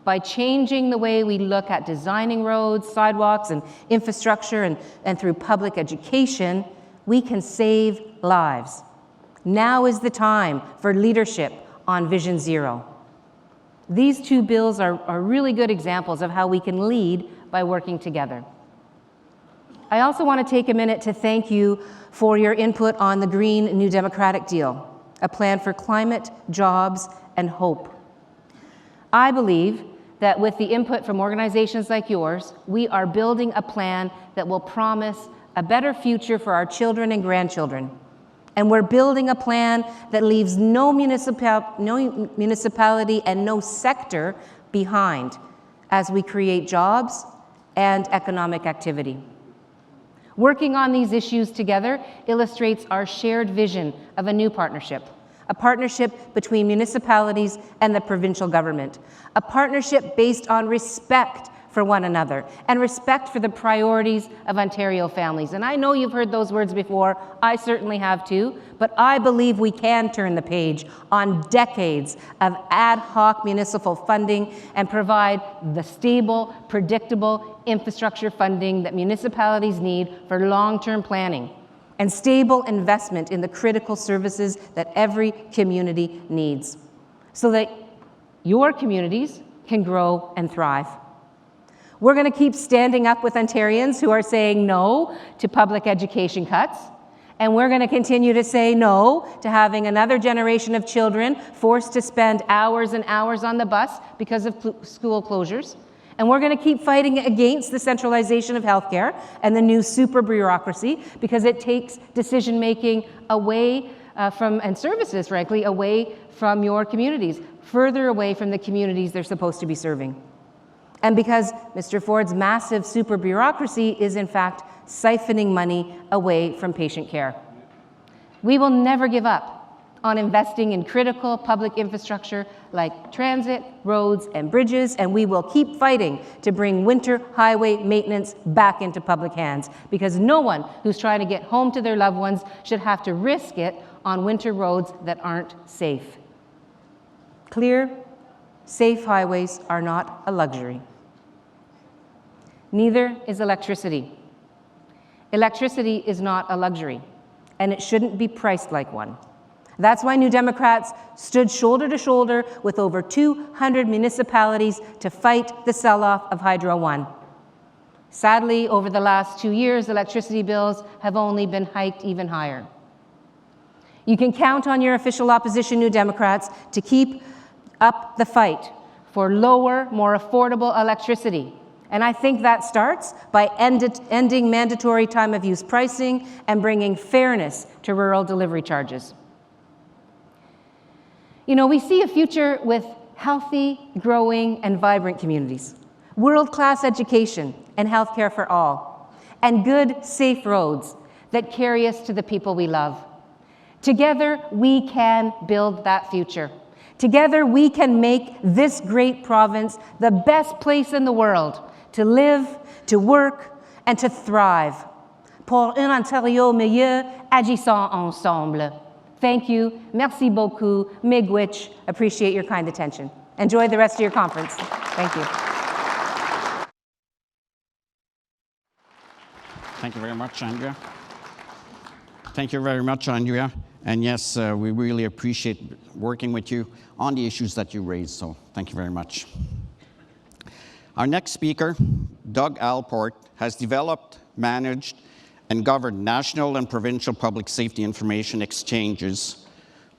By changing the way we look at designing roads, sidewalks, and infrastructure, and through public education, we can save lives. Now is the time for leadership on Vision Zero. These two bills are really good examples of how we can lead by working together. I also want to take a minute to thank you for your input on the Green New Democratic Deal, a plan for climate, jobs, and hope. I believe that with the input from organizations like yours, we are building a plan that will promise a better future for our children and grandchildren. And we're building a plan that leaves no municipality and no sector behind as we create jobs and economic activity. Working on these issues together illustrates our shared vision of a new partnership, a partnership between municipalities and the provincial government, a partnership based on respect for one another and respect for the priorities of Ontario families. And I know you've heard those words before, I certainly have too, but I believe we can turn the page on decades of ad hoc municipal funding and provide the stable, predictable infrastructure funding that municipalities need for long-term planning and stable investment in the critical services that every community needs, so that your communities can grow and thrive. We're going to keep standing up with Ontarians who are saying no to public education cuts And we're going to continue to say no to having another generation of children forced to spend hours and hours on the bus because of school closures. And we're going to keep fighting against the centralization of healthcare and the new super bureaucracy, because it takes decision-making away and services, frankly, away from your communities, further away from the communities they're supposed to be serving. And because Mr. Ford's massive super bureaucracy is, in fact, siphoning money away from patient care. We will never give up on investing in critical public infrastructure like transit, roads, and bridges, and we will keep fighting to bring winter highway maintenance back into public hands, because no one who's trying to get home to their loved ones should have to risk it on winter roads that aren't safe. Clear, safe highways are not a luxury. Neither is electricity. Electricity is not a luxury, and it shouldn't be priced like one. That's why New Democrats stood shoulder to shoulder with over 200 municipalities to fight the sell-off of Hydro One. Sadly, over the last 2 years, electricity bills have only been hiked even higher. You can count on your official opposition, New Democrats, to keep up the fight for lower, more affordable electricity. And I think that starts by ending mandatory time of use pricing and bringing fairness to rural delivery charges. You know, we see a future with healthy, growing, and vibrant communities, world-class education and healthcare for all, and good, safe roads that carry us to the people we love. Together, we can build that future. Together, we can make this great province the best place in the world to live, to work, and to thrive. Pour un Ontario meilleur, agissons ensemble. Thank you. Merci beaucoup. Miigwech. Appreciate your kind attention. Enjoy the rest of your conference. Thank you. Thank you very much, Andrea. Thank you very much, Andrea. And yes, we really appreciate working with you on the issues that you raised, so thank you very much. Our next speaker, Doug Allport, has developed, managed, and governed national and provincial public safety information exchanges,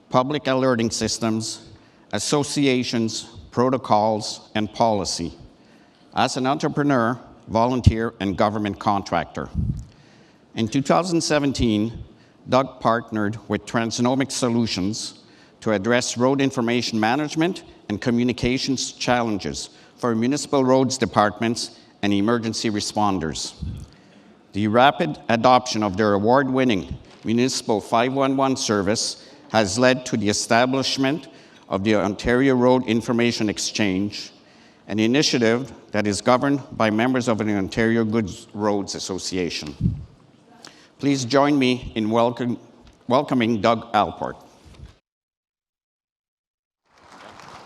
public alerting systems, associations, protocols, and policy as an entrepreneur, volunteer, and government contractor. In 2017, Doug partnered with Transnomic Solutions to address road information management and communications challenges for municipal roads departments and emergency responders. The rapid adoption of their award-winning municipal 511 service has led to the establishment of the Ontario Road Information Exchange, an initiative that is governed by members of the Ontario Good Roads Association. Please join me in welcoming Doug Allport.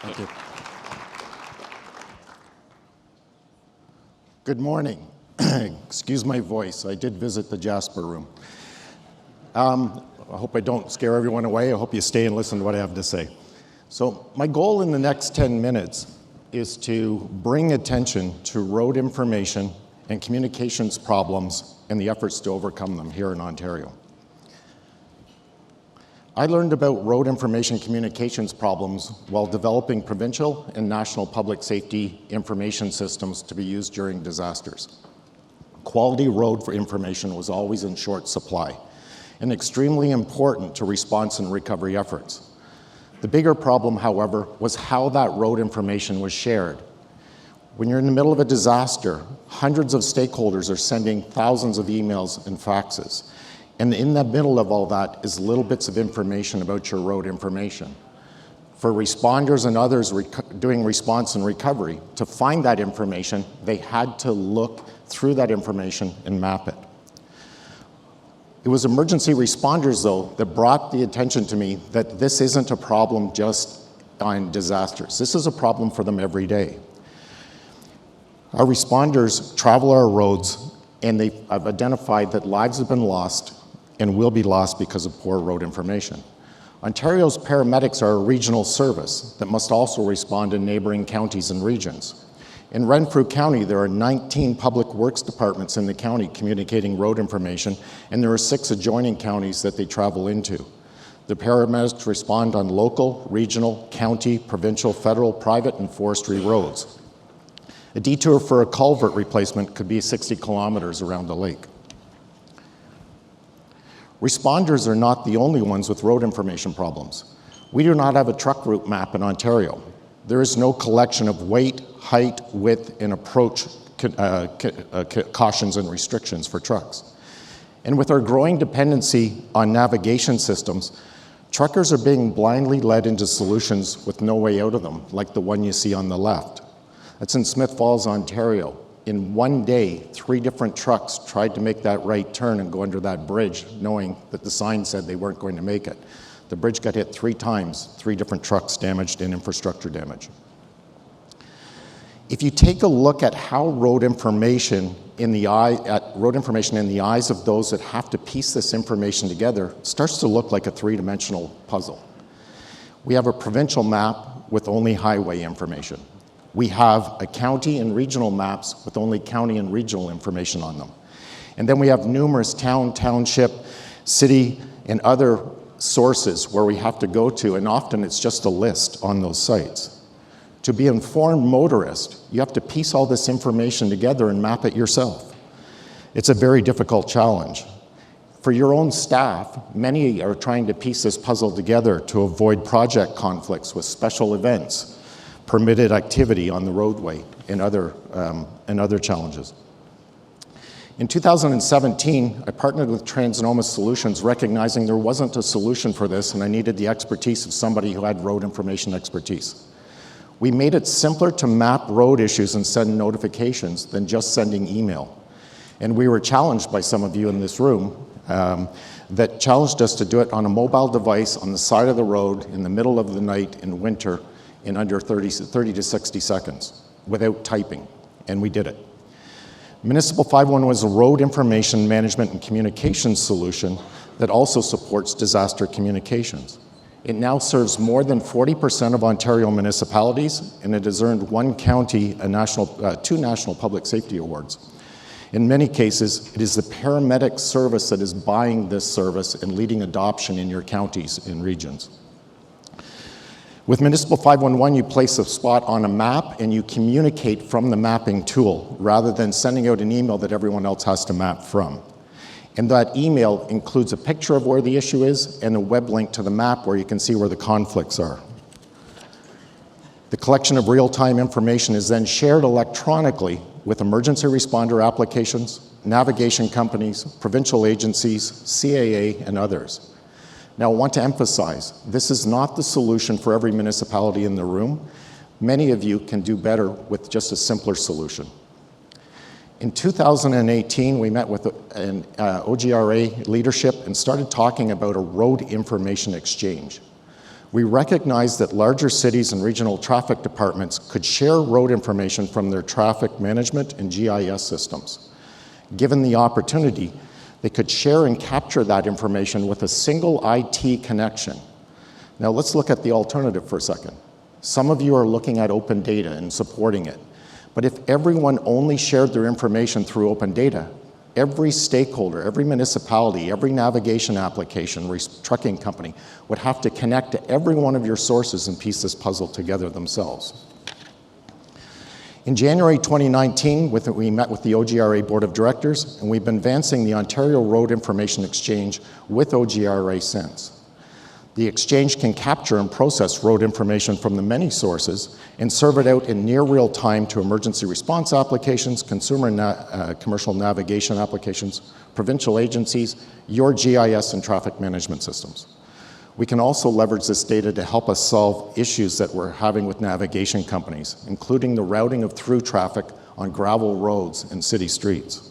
Thank you. Good morning. Excuse my voice. I did visit the Jasper Room. I hope I don't scare everyone away. I hope you stay and listen to what I have to say. So my goal in the next 10 minutes is to bring attention to road information and communications problems and the efforts to overcome them here in Ontario. I learned about road information communications problems while developing provincial and national public safety information systems to be used during disasters. Quality road for information was always in short supply and extremely important to response and recovery efforts. The bigger problem, however, was how that road information was shared. When you're in the middle of a disaster, hundreds of stakeholders are sending thousands of emails and faxes. And in the middle of all that is little bits of information about your road information. For responders and others doing response and recovery, to find that information, they had to look through that information and map it. It was emergency responders, though, that brought the attention to me that this isn't a problem just on disasters. This is a problem for them every day. Our responders travel our roads, and they have identified that lives have been lost and will be lost because of poor road information. Ontario's paramedics are a regional service that must also respond in neighboring counties and regions. In Renfrew County, there are 19 public works departments in the county communicating road information, and there are 6 adjoining counties that they travel into. The paramedics respond on local, regional, county, provincial, federal, private, and forestry roads. A detour for a culvert replacement could be 60 kilometers around the lake. Responders are not the only ones with road information problems. We do not have a truck route map in Ontario. There is no collection of weight, height, width, and approach cautions and restrictions for trucks. And with our growing dependency on navigation systems, truckers are being blindly led into solutions with no way out of them, like the one you see on the left. That's in Smith Falls, Ontario. In one day, 3 different trucks tried to make that right turn and go under that bridge, knowing that the sign said they weren't going to make it. The bridge got hit 3 times, 3 different trucks damaged and infrastructure damage. If you take a look at how road information in the eyes of those that have to piece this information together, it starts to look like a 3-dimensional puzzle. We have a provincial map with only highway information. We have a county and regional maps with only county and regional information on them. And then we have numerous town, township, city, and other sources where we have to go to, and often it's just a list on those sites. To be an informed motorist, you have to piece all this information together and map it yourself. It's a very difficult challenge. For your own staff, many are trying to piece this puzzle together to avoid project conflicts with special events, permitted activity on the roadway, and other challenges. In 2017, I partnered with Transnoma Solutions, recognizing there wasn't a solution for this, and I needed the expertise of somebody who had road information expertise. We made it simpler to map road issues and send notifications than just sending email. And we were challenged by some of you in this room that challenged us to do it on a mobile device on the side of the road in the middle of the night in winter in under 30 to 60 seconds without typing, and we did it. Municipal 511 was a road information management and communications solution that also supports disaster communications. It now serves more than 40% of Ontario municipalities, and it has earned 2 national public safety awards. In many cases, it is the paramedic service that is buying this service and leading adoption in your counties and regions. With Municipal 511, you place a spot on a map and you communicate from the mapping tool rather than sending out an email that everyone else has to map from. And that email includes a picture of where the issue is and a web link to the map where you can see where the conflicts are. The collection of real-time information is then shared electronically with emergency responder applications, navigation companies, provincial agencies, CAA, and others. Now, I want to emphasize, this is not the solution for every municipality in the room. Many of you can do better with just a simpler solution. In 2018, we met with an OGRA leadership and started talking about a road information exchange. We recognized that larger cities and regional traffic departments could share road information from their traffic management and GIS systems. Given the opportunity, they could share and capture that information with a single IT connection. Now let's look at the alternative for a second. Some of you are looking at open data and supporting it. But if everyone only shared their information through open data, every stakeholder, every municipality, every navigation application, trucking company would have to connect to every one of your sources and piece this puzzle together themselves. In January 2019, we met with the OGRA Board of Directors, and we've been advancing the Ontario Road Information Exchange with OGRA since. The exchange can capture and process road information from the many sources and serve it out in near real time to emergency response applications, commercial navigation applications, provincial agencies, your GIS and traffic management systems. We can also leverage this data to help us solve issues that we're having with navigation companies, including the routing of through traffic on gravel roads and city streets.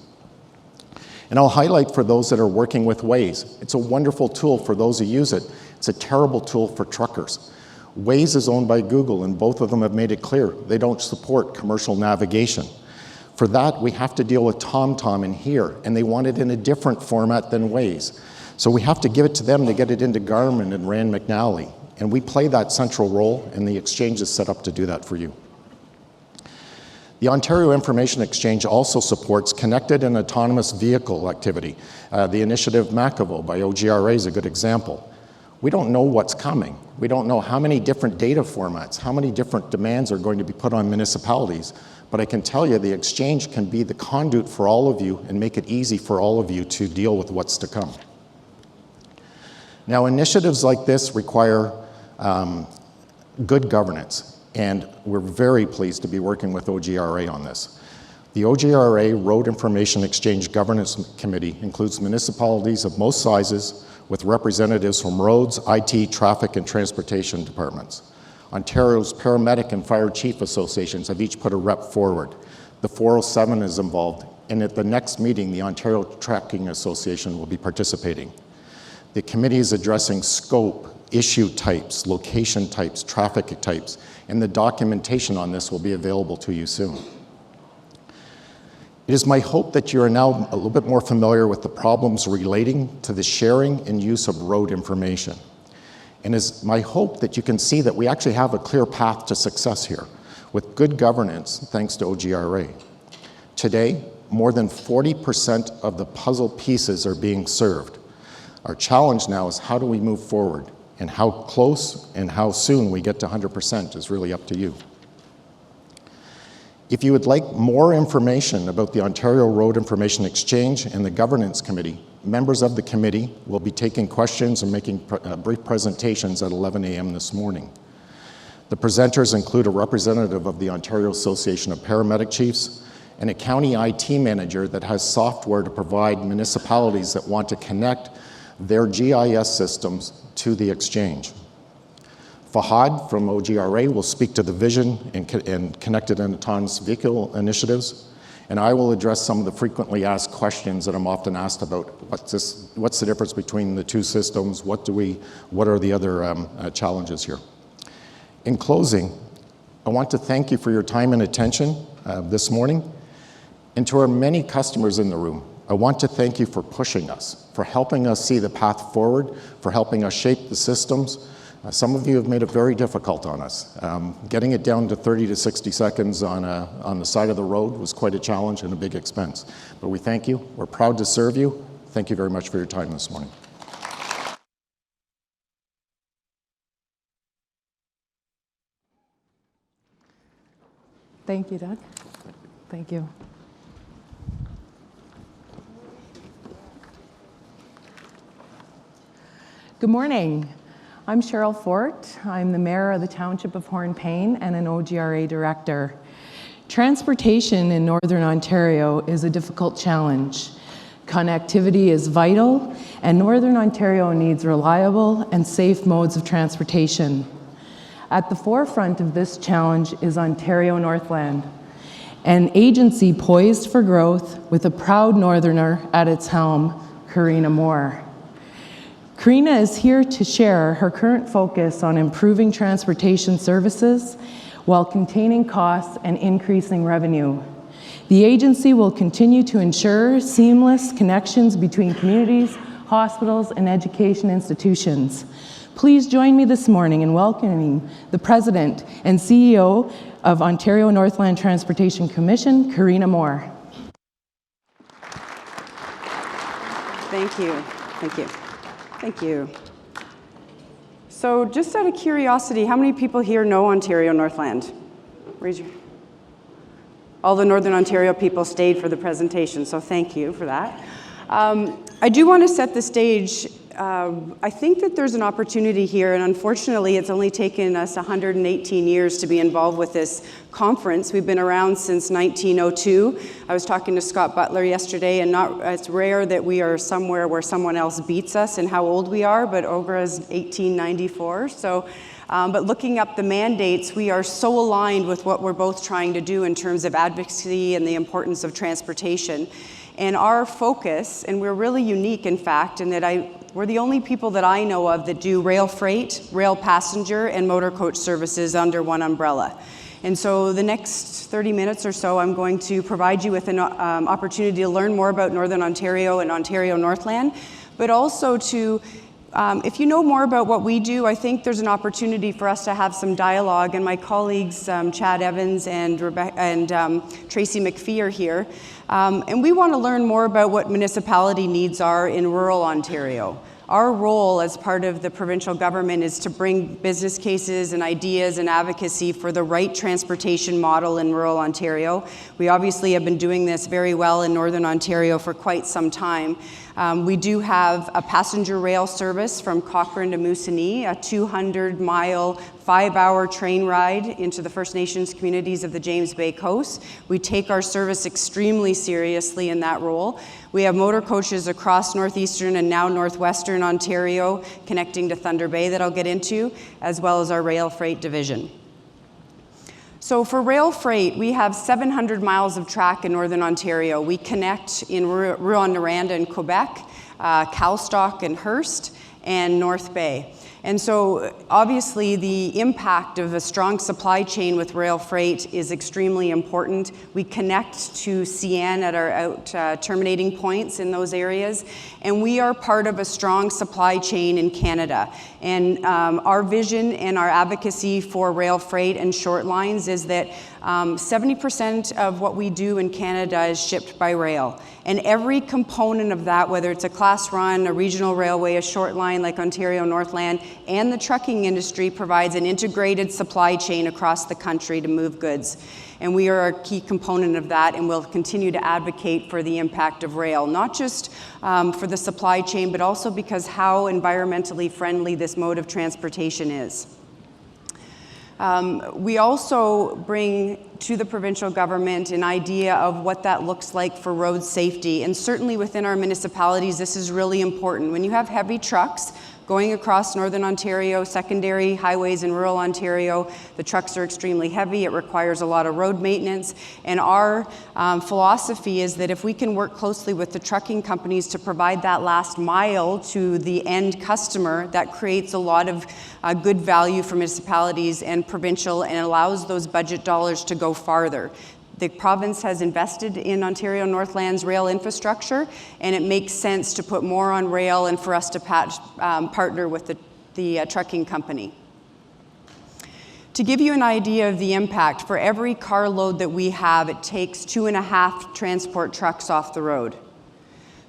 And I'll highlight for those that are working with Waze, it's a wonderful tool for those who use it. It's a terrible tool for truckers. Waze is owned by Google, and both of them have made it clear they don't support commercial navigation. For that, we have to deal with TomTom in here, and they want it in a different format than Waze. So we have to give it to them to get it into Garmin and Rand McNally, and we play that central role, and the exchange is set up to do that for you. The Ontario Information Exchange also supports connected and autonomous vehicle activity. The initiative Macavo by OGRA is a good example. We don't know what's coming. We don't know how many different data formats, how many different demands are going to be put on municipalities. But I can tell you the exchange can be the conduit for all of you and make it easy for all of you to deal with what's to come. Now, initiatives like this require good governance, and we're very pleased to be working with OGRA on this. The OGRA Road Information Exchange Governance Committee includes municipalities of most sizes with representatives from roads, IT, traffic, and transportation departments. Ontario's paramedic and fire chief associations have each put a rep forward. The 407 is involved, and at the next meeting, the Ontario Trucking Association will be participating. The committee is addressing scope, issue types, location types, traffic types, and the documentation on this will be available to you soon. It is my hope that you are now a little bit more familiar with the problems relating to the sharing and use of road information. And it's my hope that you can see that we actually have a clear path to success here with good governance thanks to OGRA. Today, more than 40% of the puzzle pieces are being served. Our challenge now is how do we move forward, and how close and how soon we get to 100% is really up to you. If you would like more information about the Ontario Road Information Exchange and the Governance Committee, members of the committee will be taking questions and making brief presentations at 11 a.m. this morning. The presenters include a representative of the Ontario Association of Paramedic Chiefs and a county IT manager that has software to provide municipalities that want to connect their GIS systems to the exchange. Fahad from OGRA will speak to the vision and connected and autonomous vehicle initiatives, and I will address some of the frequently asked questions that I'm often asked about. What's the difference between the two systems? What are the other challenges here? In closing, I want to thank you for your time and attention this morning, and to our many customers in the room. I want to thank you for pushing us, for helping us see the path forward, for helping us shape the systems. Some of you have made it very difficult on us. Getting it down to 30 to 60 seconds on the side of the road was quite a challenge and a big expense. But we thank you. We're proud to serve you. Thank you very much for your time this morning. Thank you, Doug. Thank you. Good morning. I'm Cheryl Fort. I'm the Mayor of the Township of Hornepayne and an OGRA Director. Transportation in Northern Ontario is a difficult challenge. Connectivity is vital, and Northern Ontario needs reliable and safe modes of transportation. At the forefront of this challenge is Ontario Northland, an agency poised for growth with a proud Northerner at its helm, Corina Moore. Corina is here to share her current focus on improving transportation services while containing costs and increasing revenue. The agency will continue to ensure seamless connections between communities, hospitals, and education institutions. Please join me this morning in welcoming the President and CEO of Ontario Northland Transportation Commission, Corina Moore. Thank you. Thank you. Thank you. So just out of curiosity, how many people here know Ontario Northland? Raise your... All the Northern Ontario people stayed for the presentation, so thank you for that. I do want to set the stage. I think that there's an opportunity here, and unfortunately it's only taken us 118 years to be involved with this conference. We've been around since 1902. I was talking to Scott Butler yesterday, and it's rare that we are somewhere where someone else beats us in how old we are, but OGRA is 1894. So, but looking up the mandates, we are so aligned with what we're both trying to do in terms of advocacy and the importance of transportation. And our focus, and we're really unique in fact, in that we're the only people that I know of that do rail freight, rail passenger, and motor coach services under one umbrella. And so the next 30 minutes or so, I'm going to provide you with an opportunity to learn more about Northern Ontario and Ontario Northland, but also to If you know more about what we do, I think there's an opportunity for us to have some dialogue, and my colleagues Chad Evans and Tracy McPhee are here. And we want to learn more about what municipality needs are in rural Ontario. Our role as part of the provincial government is to bring business cases and ideas and advocacy for the right transportation model in rural Ontario. We obviously have been doing this very well in Northern Ontario for quite some time. We do have a passenger rail service from Cochrane to Moosonee, a 200-mile, 5-hour train ride into the First Nations communities of the James Bay Coast. We take our service extremely seriously in that role. We have motor coaches across northeastern and now northwestern Ontario connecting to Thunder Bay that I'll get into, as well as our rail freight division. So for rail freight, we have 700 miles of track in Northern Ontario. We connect in Rouyn-Noranda in Quebec, Calstock and Hearst, and North Bay. And so obviously the impact of a strong supply chain with rail freight is extremely important. We connect to CN at our out terminating points in those areas, and we are part of a strong supply chain in Canada. And our vision and our advocacy for rail freight and short lines is that 70% of what we do in Canada is shipped by rail. And every component of that, whether it's a class run, a regional railway, a short line like Ontario Northland, and the trucking industry provides an integrated supply chain across the country to move goods. And we are a key component of that, and we'll continue to advocate for the impact of rail, not just for the supply chain, but also because how environmentally friendly this mode of transportation is. We also bring to the provincial government an idea of what that looks like for road safety. And certainly within our municipalities, this is really important. When you have heavy trucks going across Northern Ontario, secondary highways in rural Ontario, the trucks are extremely heavy. It requires a lot of road maintenance. And our philosophy is that if we can work closely with the trucking companies to provide that last mile to the end customer, that creates a lot of good value for municipalities and provincial, and allows those budget dollars to go farther. The province has invested in Ontario Northland's rail infrastructure, and it makes sense to put more on rail and for us to partner with the trucking company. To give you an idea of the impact, for every carload that we have, it takes 2.5 transport trucks off the road.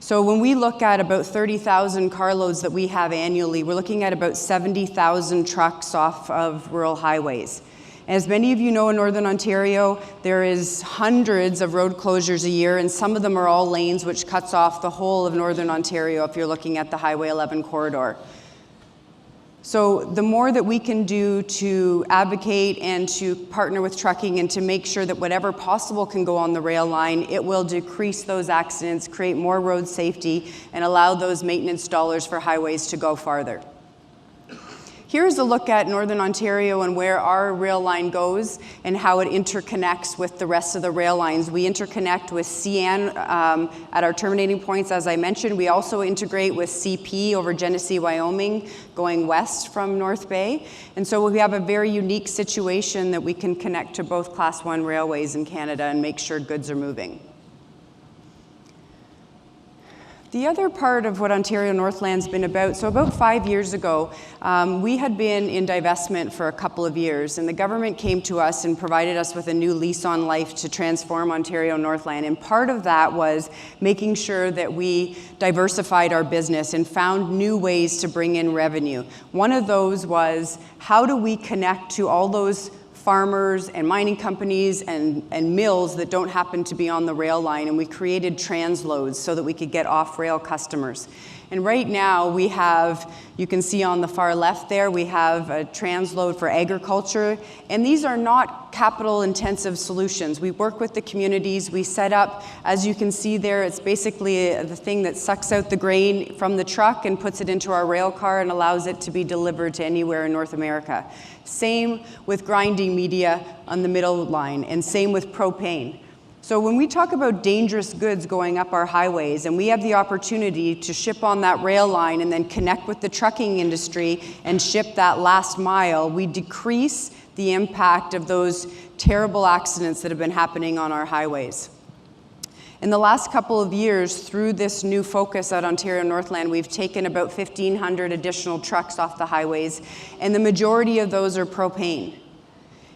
So when we look at about 30,000 carloads that we have annually, we're looking at about 70,000 trucks off of rural highways. As many of you know, in Northern Ontario, there is hundreds of road closures a year, and some of them are all lanes, which cuts off the whole of Northern Ontario if you're looking at the Highway 11 corridor. So the more that we can do to advocate and to partner with trucking and to make sure that whatever possible can go on the rail line, it will decrease those accidents, create more road safety, and allow those maintenance dollars for highways to go farther. Here's a look at Northern Ontario and where our rail line goes and how it interconnects with the rest of the rail lines. We interconnect with CN at our terminating points, as I mentioned. We also integrate with CP over Genesee, Wyoming, going west from North Bay. And so we have a very unique situation that we can connect to both Class 1 railways in Canada and make sure goods are moving. The other part of what Ontario Northland's been about, so about 5 years ago, we had been in divestment for a couple of years, and the government came to us and provided us with a new lease on life to transform Ontario Northland. And part of that was making sure that we diversified our business and found new ways to bring in revenue. One of those was, how do we connect to all those farmers and mining companies and mills that don't happen to be on the rail line, and we created transloads so that we could get off-rail customers. And right now we have, you can see on the far left there, we have a transload for agriculture, and these are not capital-intensive solutions. We work with the communities, we set up, as you can see there, it's basically the thing that sucks out the grain from the truck and puts it into our rail car and allows it to be delivered to anywhere in North America. Same with grinding media on the middle line, and same with propane. So when we talk about dangerous goods going up our highways, and we have the opportunity to ship on that rail line and then connect with the trucking industry and ship that last mile, we decrease the impact of those terrible accidents that have been happening on our highways. In the last couple of years, through this new focus at Ontario Northland, we've taken about 1,500 additional trucks off the highways, and the majority of those are propane.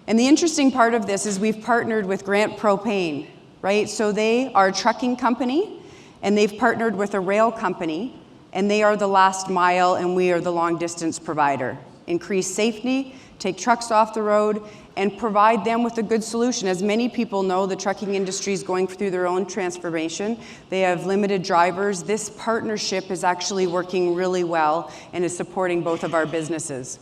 And the interesting part of this is we've partnered with Grant Propane, right? So they are a trucking company, and they've partnered with a rail company, and they are the last mile, and we are the long distance provider. Increase safety, take trucks off the road, and provide them with a good solution. As many people know, the trucking industry is going through their own transformation. They have limited drivers. This partnership is actually working really well and is supporting both of our businesses.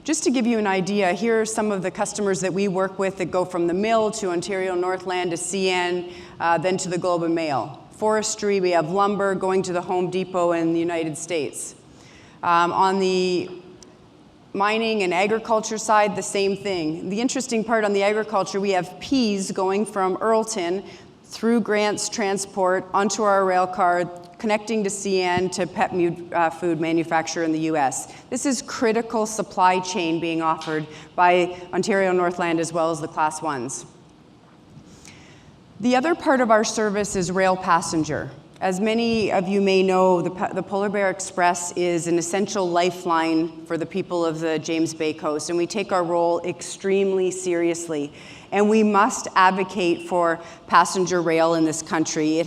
Just to give you an idea, here are some of the customers that we work with that go from the mill to Ontario Northland to CN, then to the Globe and Mail. Forestry, we have lumber going to the Home Depot in the United States. On the mining and agriculture side, the same thing. The interesting part on the agriculture, we have peas going from Earlton through Grant's transport onto our rail car, connecting to CN to pet food manufacturer in the US. This is critical supply chain being offered by Ontario Northland as well as the Class 1s. The other part of our service is rail passenger. As many of you may know, the Polar Bear Express is an essential lifeline for the people of the James Bay Coast, and we take our role extremely seriously. And we must advocate for passenger rail in this country.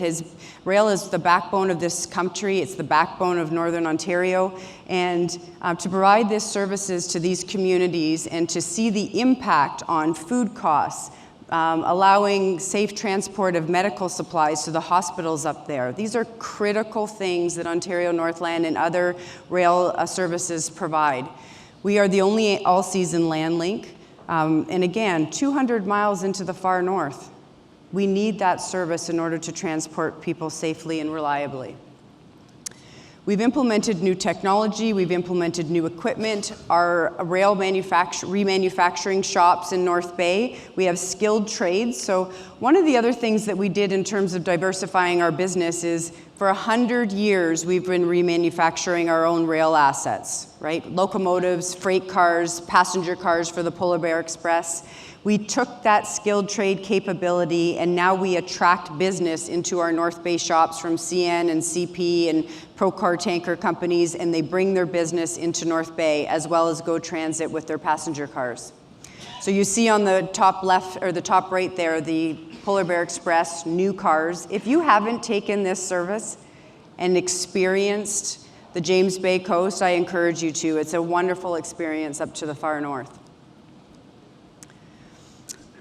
Rail is the backbone of this country. It's the backbone of Northern Ontario. And to provide these services to these communities and to see the impact on food costs, allowing safe transport of medical supplies to the hospitals up there. These are critical things that Ontario Northland and other rail services provide. We are the only all-season land link, and again, 200 miles into the far north. We need that service in order to transport people safely and reliably. We've implemented new technology, we've implemented new equipment, our rail remanufacturing shops in North Bay, we have skilled trades. So one of the other things that we did in terms of diversifying our business is for 100 years we've been remanufacturing our own rail assets, right? Locomotives, freight cars, passenger cars for the Polar Bear Express. We took that skilled trade capability and now we attract business into our North Bay shops from CN and CP and Procar tanker companies, and they bring their business into North Bay as well as Go Transit with their passenger cars. So you see on the top left or the top right there, the Polar Bear Express new cars. If you haven't taken this service and experienced the James Bay Coast, I encourage you to. It's a wonderful experience up to the far north.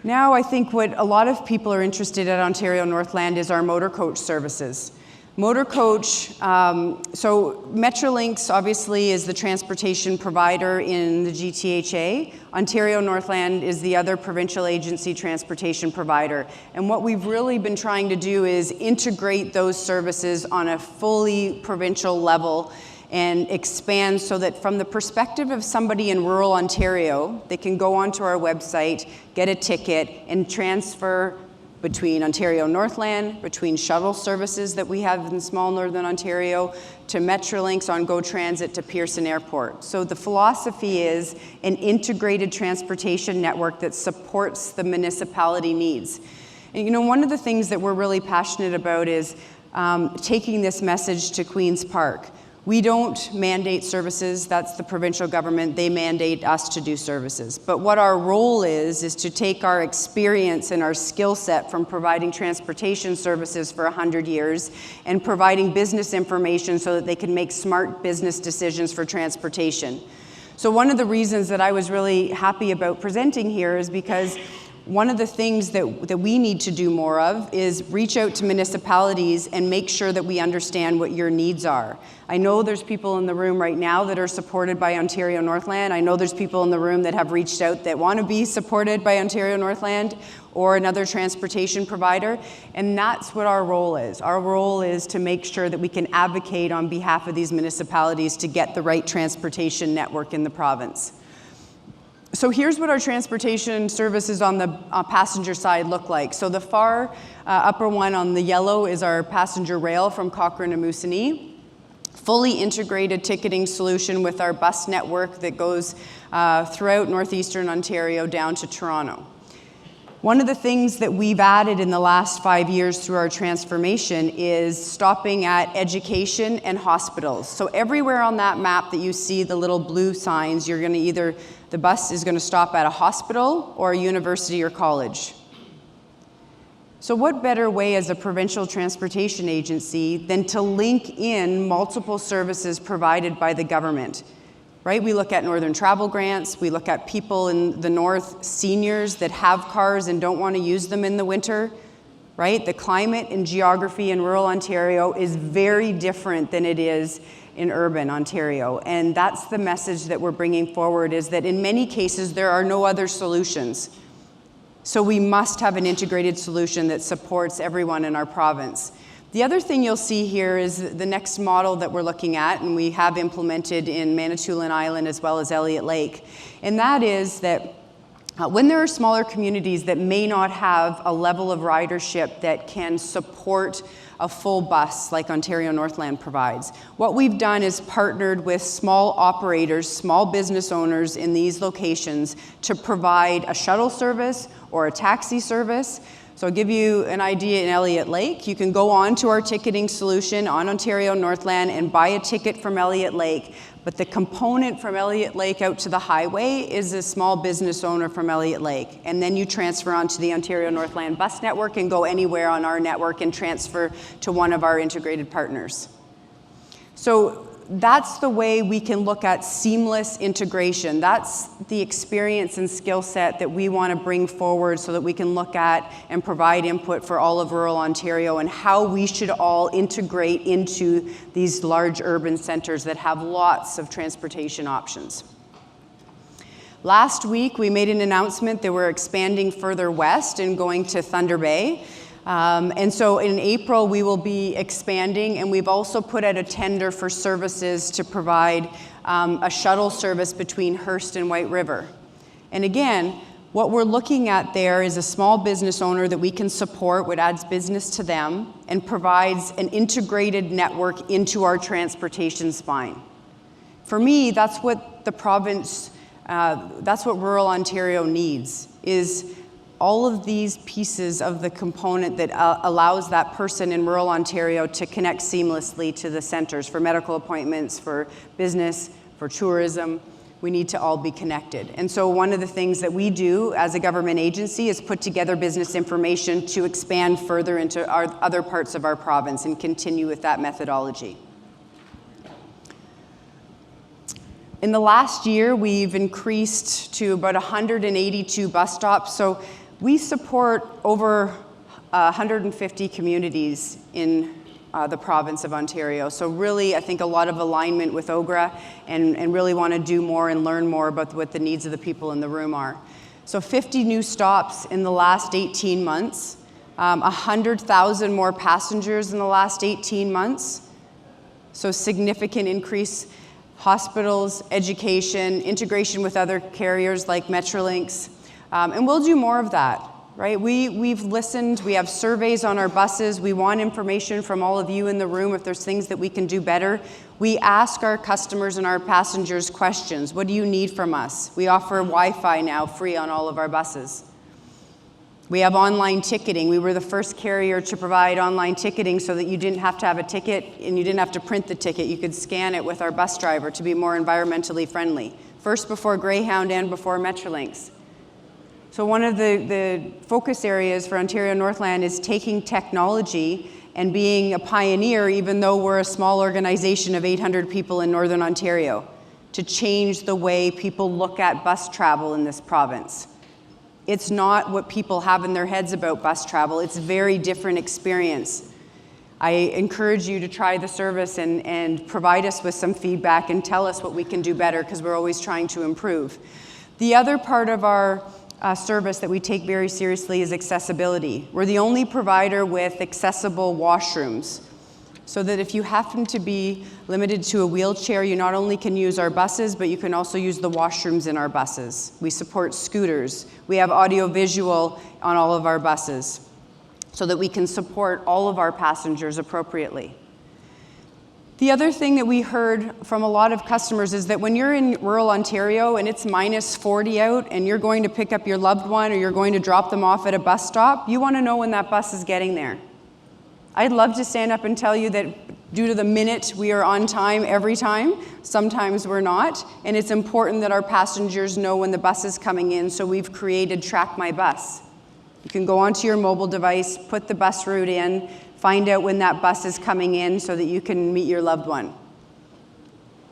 Now I think what a lot of people are interested at Ontario Northland is our motor coach services. Motor coach, so Metrolinx obviously is the transportation provider in the GTHA. Ontario Northland is the other provincial agency transportation provider. And what we've really been trying to do is integrate those services on a fully provincial level and expand so that from the perspective of somebody in rural Ontario, they can go onto our website, get a ticket, and transfer between Ontario Northland, between shuttle services that we have in small Northern Ontario, to Metrolinx on Go Transit to Pearson Airport. So the philosophy is an integrated transportation network that supports the municipality needs. And you know, one of the things that we're really passionate about is taking this message to Queen's Park. We don't mandate services, that's the provincial government, they mandate us to do services. But what our role is to take our experience and our skill set from providing transportation services for 100 years and providing business information so that they can make smart business decisions for transportation. So one of the reasons that I was really happy about presenting here is because one of the things that we need to do more of is reach out to municipalities and make sure that we understand what your needs are. I know there's people in the room right now that are supported by Ontario Northland. I know there's people in the room that have reached out that want to be supported by Ontario Northland or another transportation provider, and that's what our role is. Our role is to make sure that we can advocate on behalf of these municipalities to get the right transportation network in the province. So here's what our transportation services on the passenger side look like. So the far upper one on the yellow is our passenger rail from Cochrane to Moosonee. Fully integrated ticketing solution with our bus network that goes throughout northeastern Ontario down to Toronto. One of the things that we've added in the last 5 years through our transformation is stopping at education and hospitals. So everywhere on that map that you see the little blue signs, you're going to either, the bus is going to stop at a hospital or a university or college. So what better way as a provincial transportation agency than to link in multiple services provided by the government? Right? We look at Northern Travel Grants, we look at people in the north, seniors that have cars and don't want to use them in the winter, right? The climate and geography in rural Ontario is very different than it is in urban Ontario. And that's the message that we're bringing forward, is that in many cases there are no other solutions. So we must have an integrated solution that supports everyone in our province. The other thing you'll see here is the next model that we're looking at, and we have implemented in Manitoulin Island as well as Elliott Lake, and that is that when there are smaller communities that may not have a level of ridership that can support a full bus like Ontario Northland provides, what we've done is partnered with small operators, small business owners in these locations to provide a shuttle service or a taxi service. So I'll give you an idea. In Elliott Lake, you can go on to our ticketing solution on Ontario Northland and buy a ticket from Elliott Lake, but the component from Elliott Lake out to the highway is a small business owner from Elliott Lake. And then you transfer onto the Ontario Northland bus network and go anywhere on our network and transfer to one of our integrated partners. So that's the way we can look at seamless integration. That's the experience and skill set that we want to bring forward so that we can look at and provide input for all of rural Ontario and how we should all integrate into these large urban centers that have lots of transportation options. Last week, we made an announcement that we're expanding further west and going to Thunder Bay. And so in April, we will be expanding, and we've also put out a tender for services to provide a shuttle service between Hearst and White River. And again, what we're looking at there is a small business owner that we can support, what adds business to them, and provides an integrated network into our transportation spine. For me, that's what the province, that's what rural Ontario needs, is all of these pieces of the component that allows that person in rural Ontario to connect seamlessly to the centers for medical appointments, for business, for tourism. We need to all be connected. And so one of the things that we do as a government agency is put together business information to expand further into our other parts of our province and continue with that methodology. In the last year, we've increased to about 182 bus stops. So we support over 150 communities in the province of Ontario. So really, I think a lot of alignment with OGRA and really want to do more and learn more about what the needs of the people in the room are. So 50 new stops in the last 18 months, 100,000 more passengers in the last 18 months. So significant increase. Hospitals, education, integration with other carriers like Metrolinx. And we'll do more of that, right? We've listened, we have surveys on our buses, we want information from all of you in the room if there's things that we can do better. We ask our customers and our passengers questions. What do you need from us? We offer Wi-Fi now free on all of our buses. We have online ticketing. We were the first carrier to provide online ticketing so that you didn't have to have a ticket and you didn't have to print the ticket. You could scan it with our bus driver to be more environmentally friendly. First before Greyhound and before Metrolinx. So one of the focus areas for Ontario Northland is taking technology and being a pioneer, even though we're a small organization of 800 people in Northern Ontario, to change the way people look at bus travel in this province. It's not what people have in their heads about bus travel. It's a very different experience. I encourage you to try the service and provide us with some feedback and tell us what we can do better, because we're always trying to improve. The other part of our service that we take very seriously is accessibility. We're the only provider with accessible washrooms, so that if you happen to be limited to a wheelchair, you not only can use our buses, but you can also use the washrooms in our buses. We support scooters. We have audio-visual on all of our buses so that we can support all of our passengers appropriately. The other thing that we heard from a lot of customers is that when you're in rural Ontario and it's minus 40 out and you're going to pick up your loved one or you're going to drop them off at a bus stop, you want to know when that bus is getting there. I'd love to stand up and tell you that due to the minute we are on time every time, sometimes we're not, and it's important that our passengers know when the bus is coming in, so we've created Track My Bus. You can go onto your mobile device, put the bus route in, find out when that bus is coming in so that you can meet your loved one.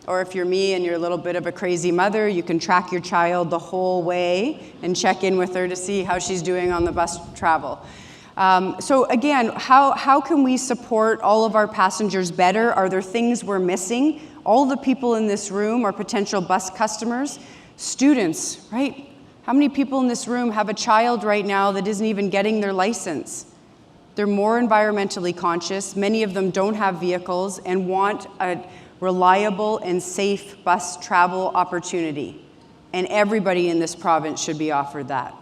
Or if you're me and you're a little bit of a crazy mother, you can track your child the whole way and check in with her to see how she's doing on the bus travel. So again, how can we support all of our passengers better? Are there things we're missing? All the people in this room are potential bus customers. Students, right? How many people in this room have a child right now that isn't even getting their license? They're more environmentally conscious. Many of them don't have vehicles and want a reliable and safe bus travel opportunity. And everybody in this province should be offered that.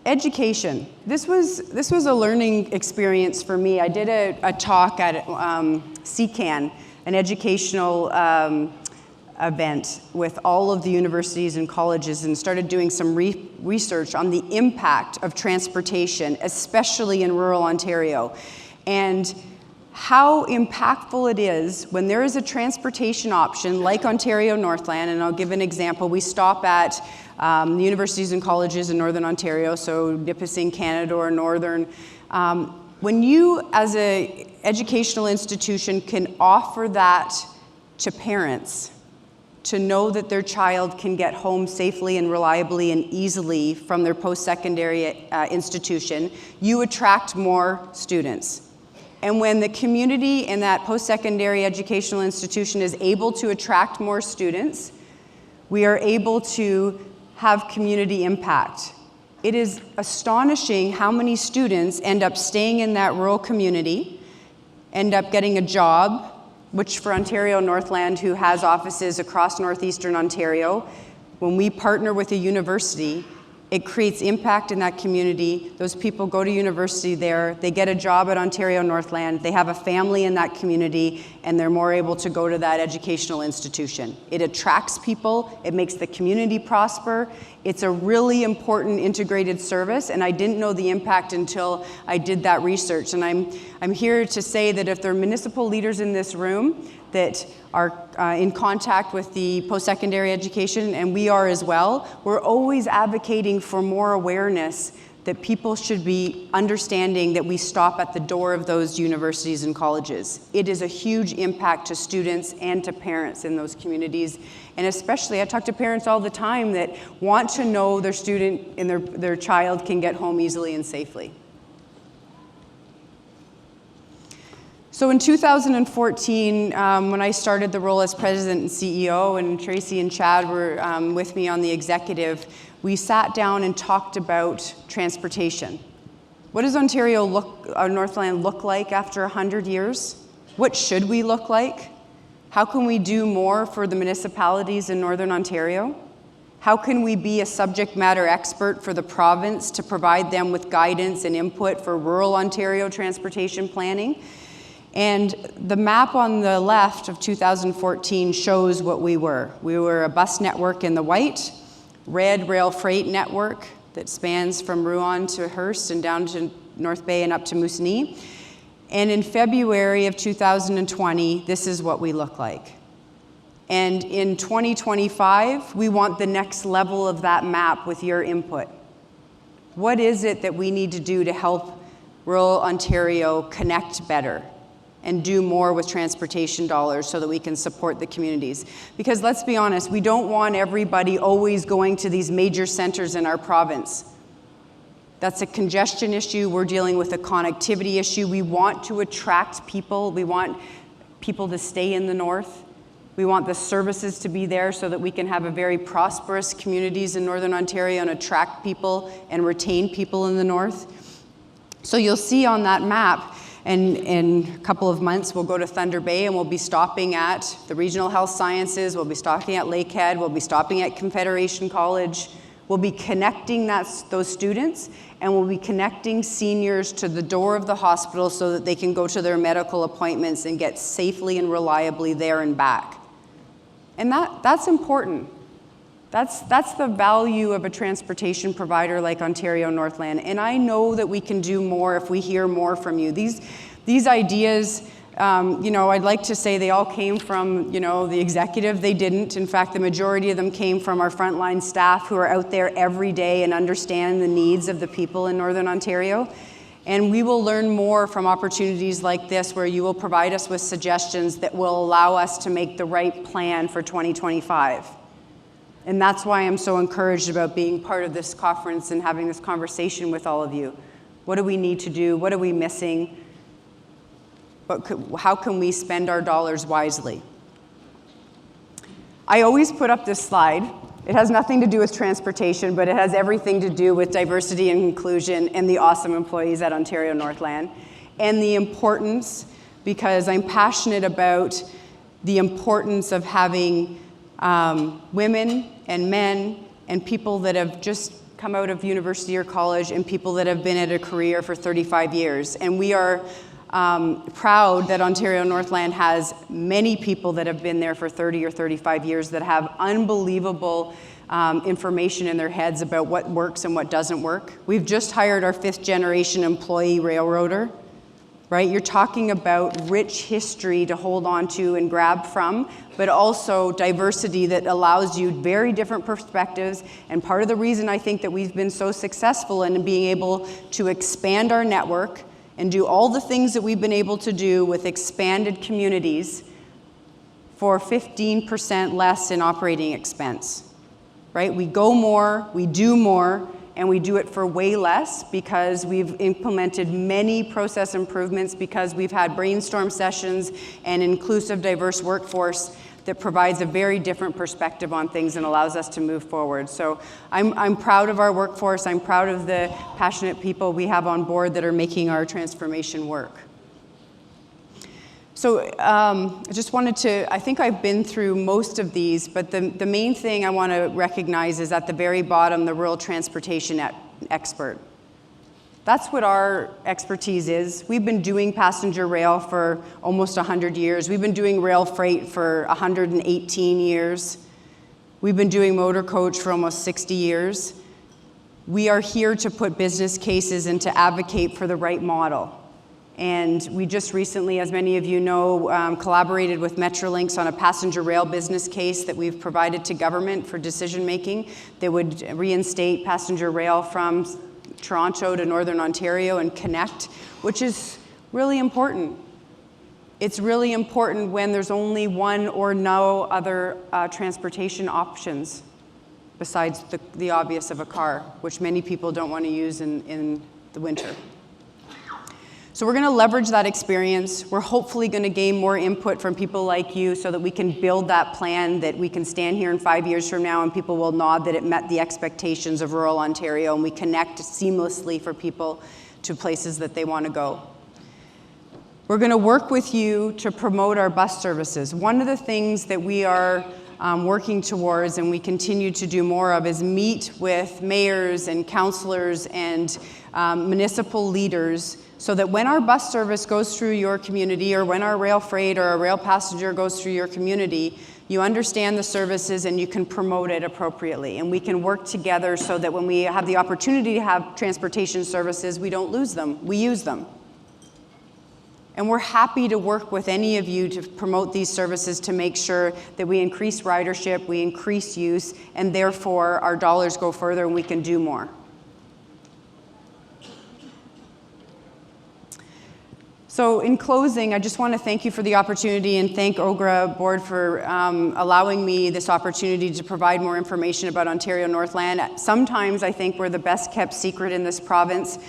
Education. This was a learning experience for me. I did a talk at CCAN, an educational event with all of the universities and colleges, and started doing some research on the impact of transportation, especially in rural Ontario, and how impactful it is when there is a transportation option like Ontario Northland. And I'll give an example. We stop at the universities and colleges in Northern Ontario, so Nipissing, Canada, or Northern. When you, as an educational institution, can offer that to parents, to know that their child can get home safely and reliably and easily from their post-secondary institution, you attract more students. And when the community in that post-secondary educational institution is able to attract more students, we are able to have community impact. It is astonishing how many students end up staying in that rural community, end up getting a job, which for Ontario Northland, who has offices across northeastern Ontario, when we partner with a university, it creates impact in that community. Those people go to university there, they get a job at Ontario Northland, they have a family in that community, and they're more able to go to that educational institution. It attracts people, it makes the community prosper. It's a really important integrated service, and I didn't know the impact until I did that research. And I'm here to say that if there are municipal leaders in this room that are in contact with the post-secondary education, and we are as well, we're always advocating for more awareness that people should be understanding that we stop at the door of those universities and colleges. It is a huge impact to students and to parents in those communities. And especially, I talk to parents all the time that want to know their student and their child can get home easily and safely. So in 2014, when I started the role as president and CEO, and Tracy and Chad were with me on the executive, we sat down and talked about transportation. What does Northland look like after 100 years? What should we look like? How can we do more for the municipalities in Northern Ontario? How can we be a subject matter expert for the province to provide them with guidance and input for rural Ontario transportation planning? And the map on the left of 2014 shows what we were. We were a bus network in the white, red rail freight network that spans from Rouen to Hearst and down to North Bay and up to Moosonee. And in February of 2020, this is what we look like. And in 2025, we want the next level of that map with your input. What is it that we need to do to help rural Ontario connect better and do more with transportation dollars so that we can support the communities? Because let's be honest, we don't want everybody always going to these major centers in our province. That's a congestion issue. We're dealing with a connectivity issue. We want to attract people. We want people to stay in the north. We want the services to be there so that we can have a very prosperous communities in Northern Ontario and attract people and retain people in the north. So you'll see on that map, and in a couple of months, we'll go to Thunder Bay and we'll be stopping at the Regional Health Sciences, we'll be stopping at Lakehead, we'll be stopping at Confederation College, We'll be connecting those students, and we'll be connecting seniors to the door of the hospital so that they can go to their medical appointments and get safely and reliably there and back. And that's important. That's the value of a transportation provider like Ontario Northland. And I know that we can do more if we hear more from you. These ideas, I'd like to say they all came from, the executive. They didn't. In fact, the majority of them came from our frontline staff who are out there every day and understand the needs of the people in Northern Ontario. And we will learn more from opportunities like this where you will provide us with suggestions that will allow us to make the right plan for 2025. And that's why I'm so encouraged about being part of this conference and having this conversation with all of you. What do we need to do? What are we missing? How can we spend our dollars wisely? I always put up this slide. It has nothing to do with transportation, but it has everything to do with diversity and inclusion and the awesome employees at Ontario Northland. And the importance, because I'm passionate about the importance of having women and men and people that have just come out of university or college and people that have been at a career for 35 years. And we are proud that Ontario Northland has many people that have been there for 30 or 35 years that have unbelievable information in their heads about what works and what doesn't work. We've just hired our 5th generation employee railroader, right? You're talking about rich history to hold on to and grab from, but also diversity that allows you very different perspectives. And part of the reason I think that we've been so successful in being able to expand our network and do all the things that we've been able to do with expanded communities for 15% less in operating expense, right? We go more, we do more, and we do it for way less because we've implemented many process improvements, because we've had brainstorm sessions and inclusive, diverse workforce that provides a very different perspective on things and allows us to move forward. So I'm proud of our workforce. I'm proud of the passionate people we have on board that are making our transformation work. So I just wanted to, I think I've been through most of these, but the main thing I want to recognize is at the very bottom, the rural transportation expert. That's what our expertise is. We've been doing passenger rail for almost 100 years. We've been doing rail freight for 118 years. We've been doing motor coach for almost 60 years. We are here to put business cases and to advocate for the right model. And we just recently, as many of you know, collaborated with Metrolinx on a passenger rail business case that we've provided to government for decision making that would reinstate passenger rail from Toronto to Northern Ontario and connect, which is really important. It's really important when there's only one or no other transportation options besides the obvious of a car, which many people don't want to use in the winter. So we're going to leverage that experience. We're hopefully going to gain more input from people like you so that we can build that plan that we can stand here in 5 years from now and people will nod that it met the expectations of rural Ontario, and we connect seamlessly for people to places that they want to go. We're going to work with you to promote our bus services. One of the things that we are working towards, and we continue to do more of, is meet with mayors and councillors and municipal leaders so that when our bus service goes through your community, or when our rail freight or our rail passenger goes through your community, you understand the services and you can promote it appropriately. And we can work together so that when we have the opportunity to have transportation services, we don't lose them, we use them. And we're happy to work with any of you to promote these services to make sure that we increase ridership, we increase use, and therefore our dollars go further and we can do more. So in closing, I just want to thank you for the opportunity and thank OGRA board for allowing me this opportunity to provide more information about Ontario Northland. Sometimes I think we're the best kept secret in this province.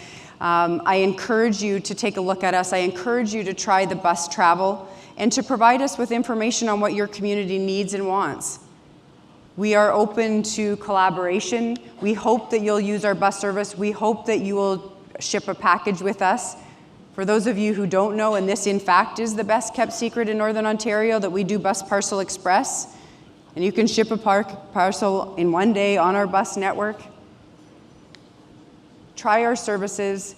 I encourage you to take a look at us. I encourage you to try the bus travel and to provide us with information on what your community needs and wants. We are open to collaboration. We hope that you'll use our bus service. We hope that you will ship a package with us. For those of you who don't know, and this in fact is the best kept secret in Northern Ontario, that we do Bus Parcel Express. and you can ship a parcel in one day on our bus network. Try our services.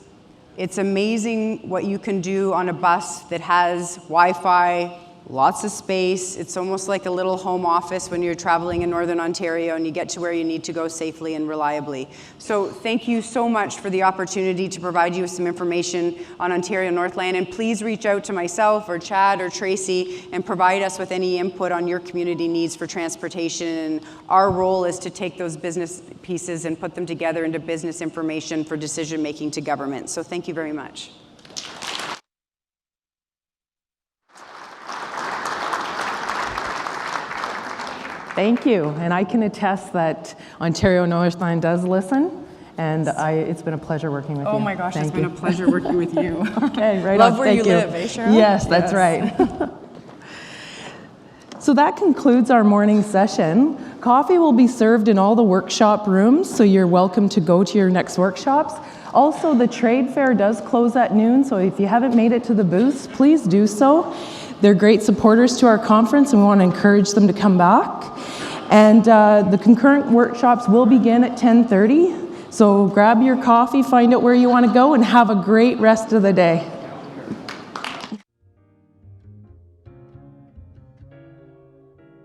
It's amazing what you can do on a bus that has Wi-Fi, lots of space. It's almost like a little home office when you're traveling in Northern Ontario and you get to where you need to go safely and reliably. So thank you so much for the opportunity to provide you with some information on Ontario Northland, and please reach out to myself or Chad or Tracy and provide us with any input on your community needs for transportation. And our role is to take those business pieces and put them together into business information for decision making to government. So thank you very much. Thank you, and I can attest that Ontario Northland does listen, and it's been a pleasure working with you. Oh my gosh, Thank it's been a pleasure working with you. Okay, right Love on. where Thank you live, eh, Cheryl? Yes, that's right. So that concludes our morning session. Coffee will be served in all the workshop rooms, so you're welcome to go to your next workshops. Also, the trade fair does close at noon, so if you haven't made it to the booths, please do so. They're great supporters to our conference, and we want to encourage them to come back. And the concurrent workshops will begin at 10:30. So grab your coffee, find out where you want to go, and have a great rest of the day.